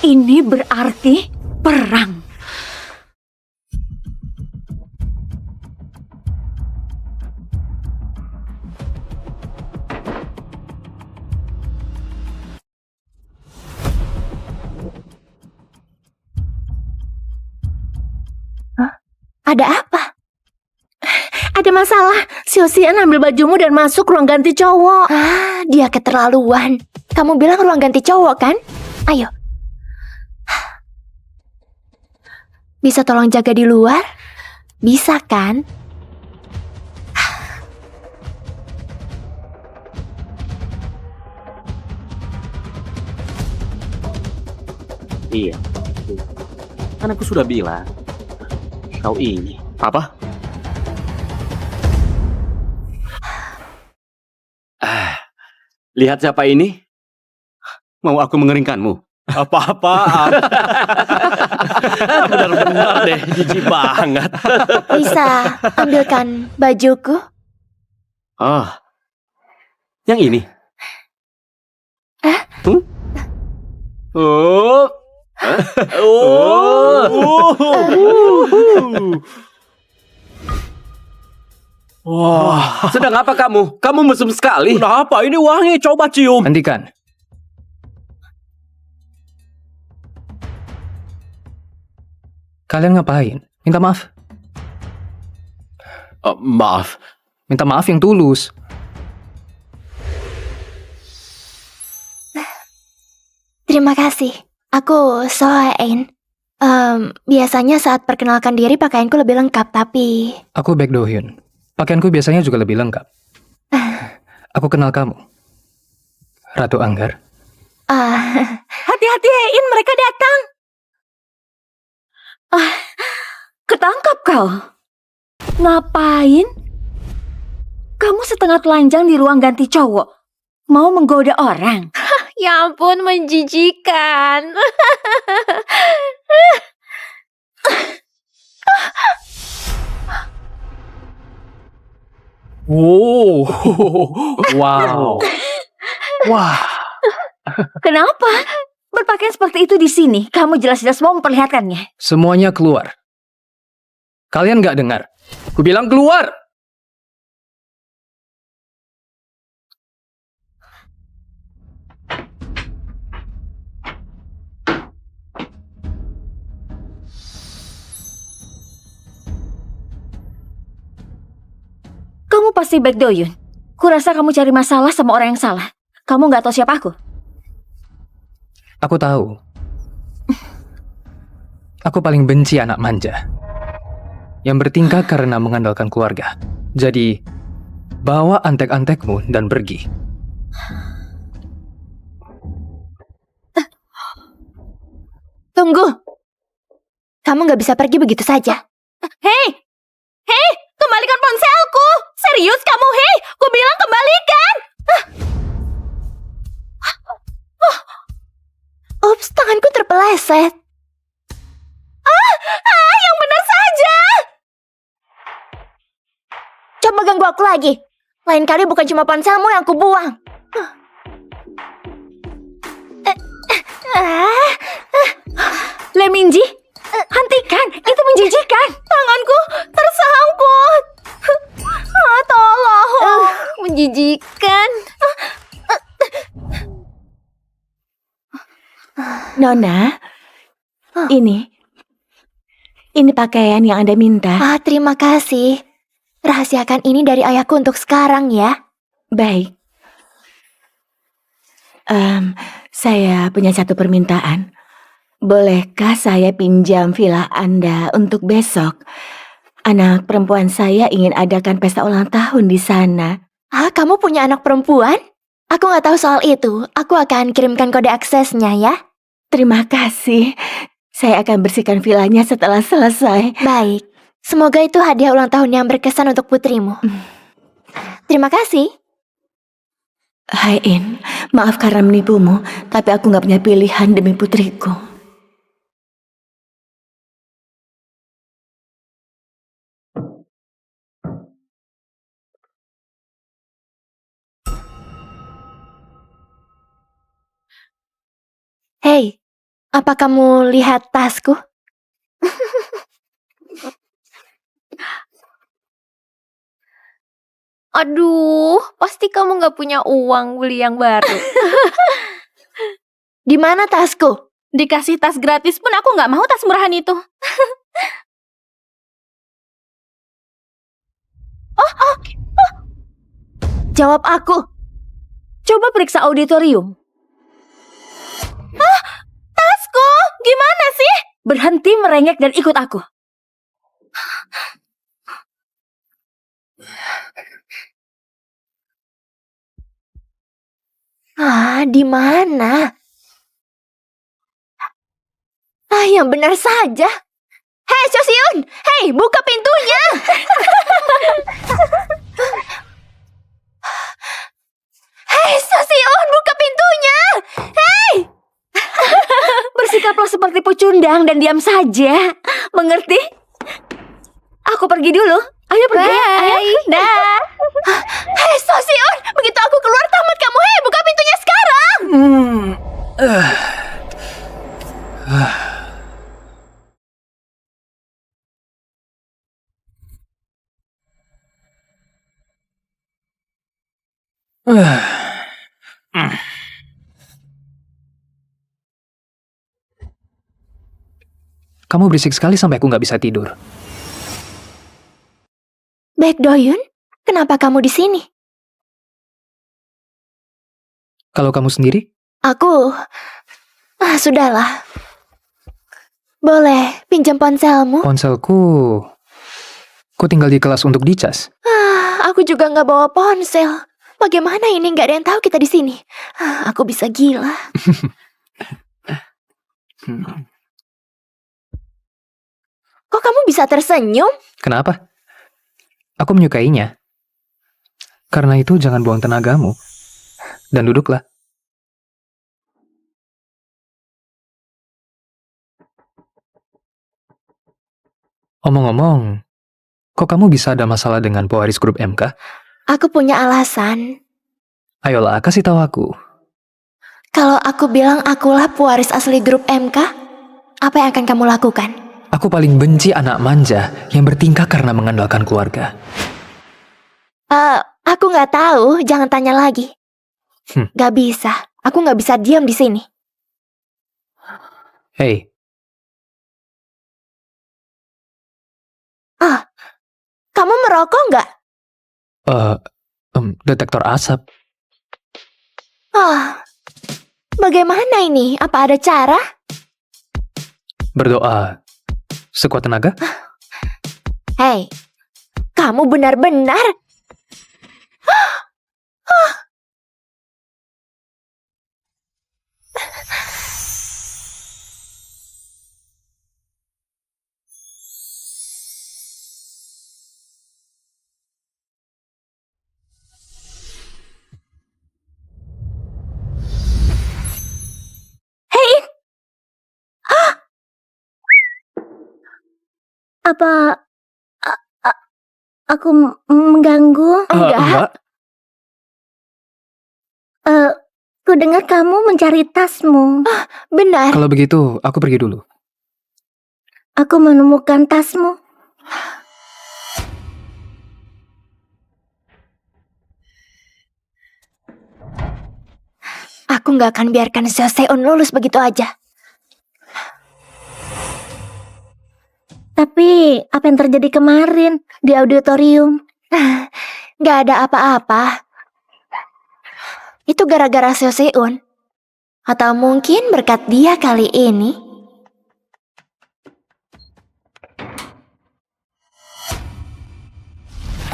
Ini berarti perang. Ada apa? Ada masalah. Xiaoxian ambil bajumu dan masuk ruang ganti cowok. Dia keterlaluan. Kamu bilang ruang ganti cowok kan? Ayo. Bisa tolong jaga di luar? Bisa kan? Iya. Kan aku sudah bilang. Kau ini. Apa? Lihat siapa ini? Mau aku mengeringkanmu? Apa-apaan? Benar-benar deh, jijik banget. Bisa ambilkan bajuku? Oh, yang ini? Oh. Wah, sedang apa kamu? Kamu mesum sekali. Kenapa? Ini wangi, coba cium. Hentikan. Kalian ngapain? Minta maaf. Maaf. Minta maaf yang tulus. Terima kasih. Aku Soain. Biasanya saat perkenalkan diri pakaianku lebih lengkap, tapi... Aku Baek Do-hyun. Pakaianku biasanya juga lebih lengkap. Aku kenal kamu. Ratu Anggar. Hati-hati, In, mereka datang. Ketangkap kau. Ngapain? Kamu setengah telanjang di ruang ganti cowok. Mau menggoda orang? Ya ampun, menjijikan. Wow. Wow. Wah. Kenapa? Berpakaian seperti itu di sini. Kamu jelas-jelas mau memperlihatkannya. Semuanya keluar. Kalian gak dengar? Ku bilang keluar! Kamu pasti Baek Do-hyun. Kurasa kamu cari masalah sama orang yang salah. Kamu gak tahu siapa aku? Aku tahu. Aku paling benci anak manja. Yang bertingkah karena mengandalkan keluarga. Jadi, bawa antek-antekmu dan pergi. Tunggu. Kamu gak bisa pergi begitu saja. Hei! Hei! Kembalikan ponselku! Serius kamu, hei! Ku bilang kembalikan! Ups, tanganku terpeleset. Yang benar saja! Coba ganggu aku lagi. Lain kali bukan cuma ponselmu yang ku buang. Leminji, hentikan, itu menjijikan. Tanganku tersangkut. Tolong. Menjijikan. Nona, ini pakaian yang Anda minta. Terima kasih. Rahasiakan ini dari ayahku untuk sekarang ya. Baik. Saya punya satu permintaan. Bolehkah saya pinjam villa Anda untuk besok? Anak perempuan saya ingin adakan pesta ulang tahun di sana. Kamu punya anak perempuan? Aku nggak tahu soal itu. Aku akan kirimkan kode aksesnya ya. Terima kasih. Saya akan bersihkan villanya setelah selesai. Baik. Semoga itu hadiah ulang tahun yang berkesan untuk putrimu. Terima kasih. Hai In, maaf karena menipumu, tapi aku nggak punya pilihan demi putriku. Hei, apa kamu lihat tasku? Aduh, pasti kamu nggak punya uang beli yang baru. Di mana tasku? Dikasih tas gratis pun aku nggak mau tas murahan itu. Jawab aku. Coba periksa auditorium. Tasku, gimana sih? Berhenti merengek dan ikut aku. Di mana? Yang benar saja. Hei, Sosyun! Hei, buka pintunya! Hei, Sosyun, buka pintunya! Hei! Bersikaplah seperti pecundang dan diam saja. Mengerti? Aku pergi dulu. Ayo pergi. Ayo. Dah. Hei, Sosyun! Begitu aku keluar tamat kamu. Hei, buka pintunya sekarang! Kamu berisik sekali sampai aku nggak bisa tidur. Baek Doyun, kenapa kamu di sini? Kalau kamu sendiri? Aku... sudahlah. Boleh pinjam ponselmu? Ponselku... Ku tinggal di kelas untuk dicas. Aku juga nggak bawa ponsel. Bagaimana ini nggak ada yang tahu kita di sini? Aku bisa gila. Kok kamu bisa tersenyum? Kenapa? Aku menyukainya. Karena itu jangan buang tenagamu. Dan duduklah. Omong-omong, kok kamu bisa ada masalah dengan pewaris grup MK? Aku punya alasan. Ayolah, kasih tahu aku. Kalau aku bilang akulah pewaris asli grup MK, apa yang akan kamu lakukan? Aku paling benci anak manja yang bertingkah karena mengandalkan keluarga. Aku nggak tahu. Jangan tanya lagi. Gak bisa. Aku nggak bisa diam di sini. Hei. Kamu merokok nggak? Detektor asap. Bagaimana ini? Apa ada cara? Berdoa. Sekuat tenaga? Hei, kamu benar-benar... Apa aku mengganggu? Enggak. Ku dengar kamu mencari tasmu. Benar. Kalau begitu, aku pergi dulu. Aku menemukan tasmu. Aku nggak akan biarkan Seon lulus begitu aja. Tapi apa yang terjadi kemarin di auditorium? Nggak ada apa-apa. Itu gara-gara Seon. Atau mungkin berkat dia kali ini.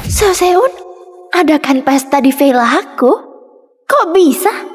Seon, adakan pesta di villa aku? Kok bisa?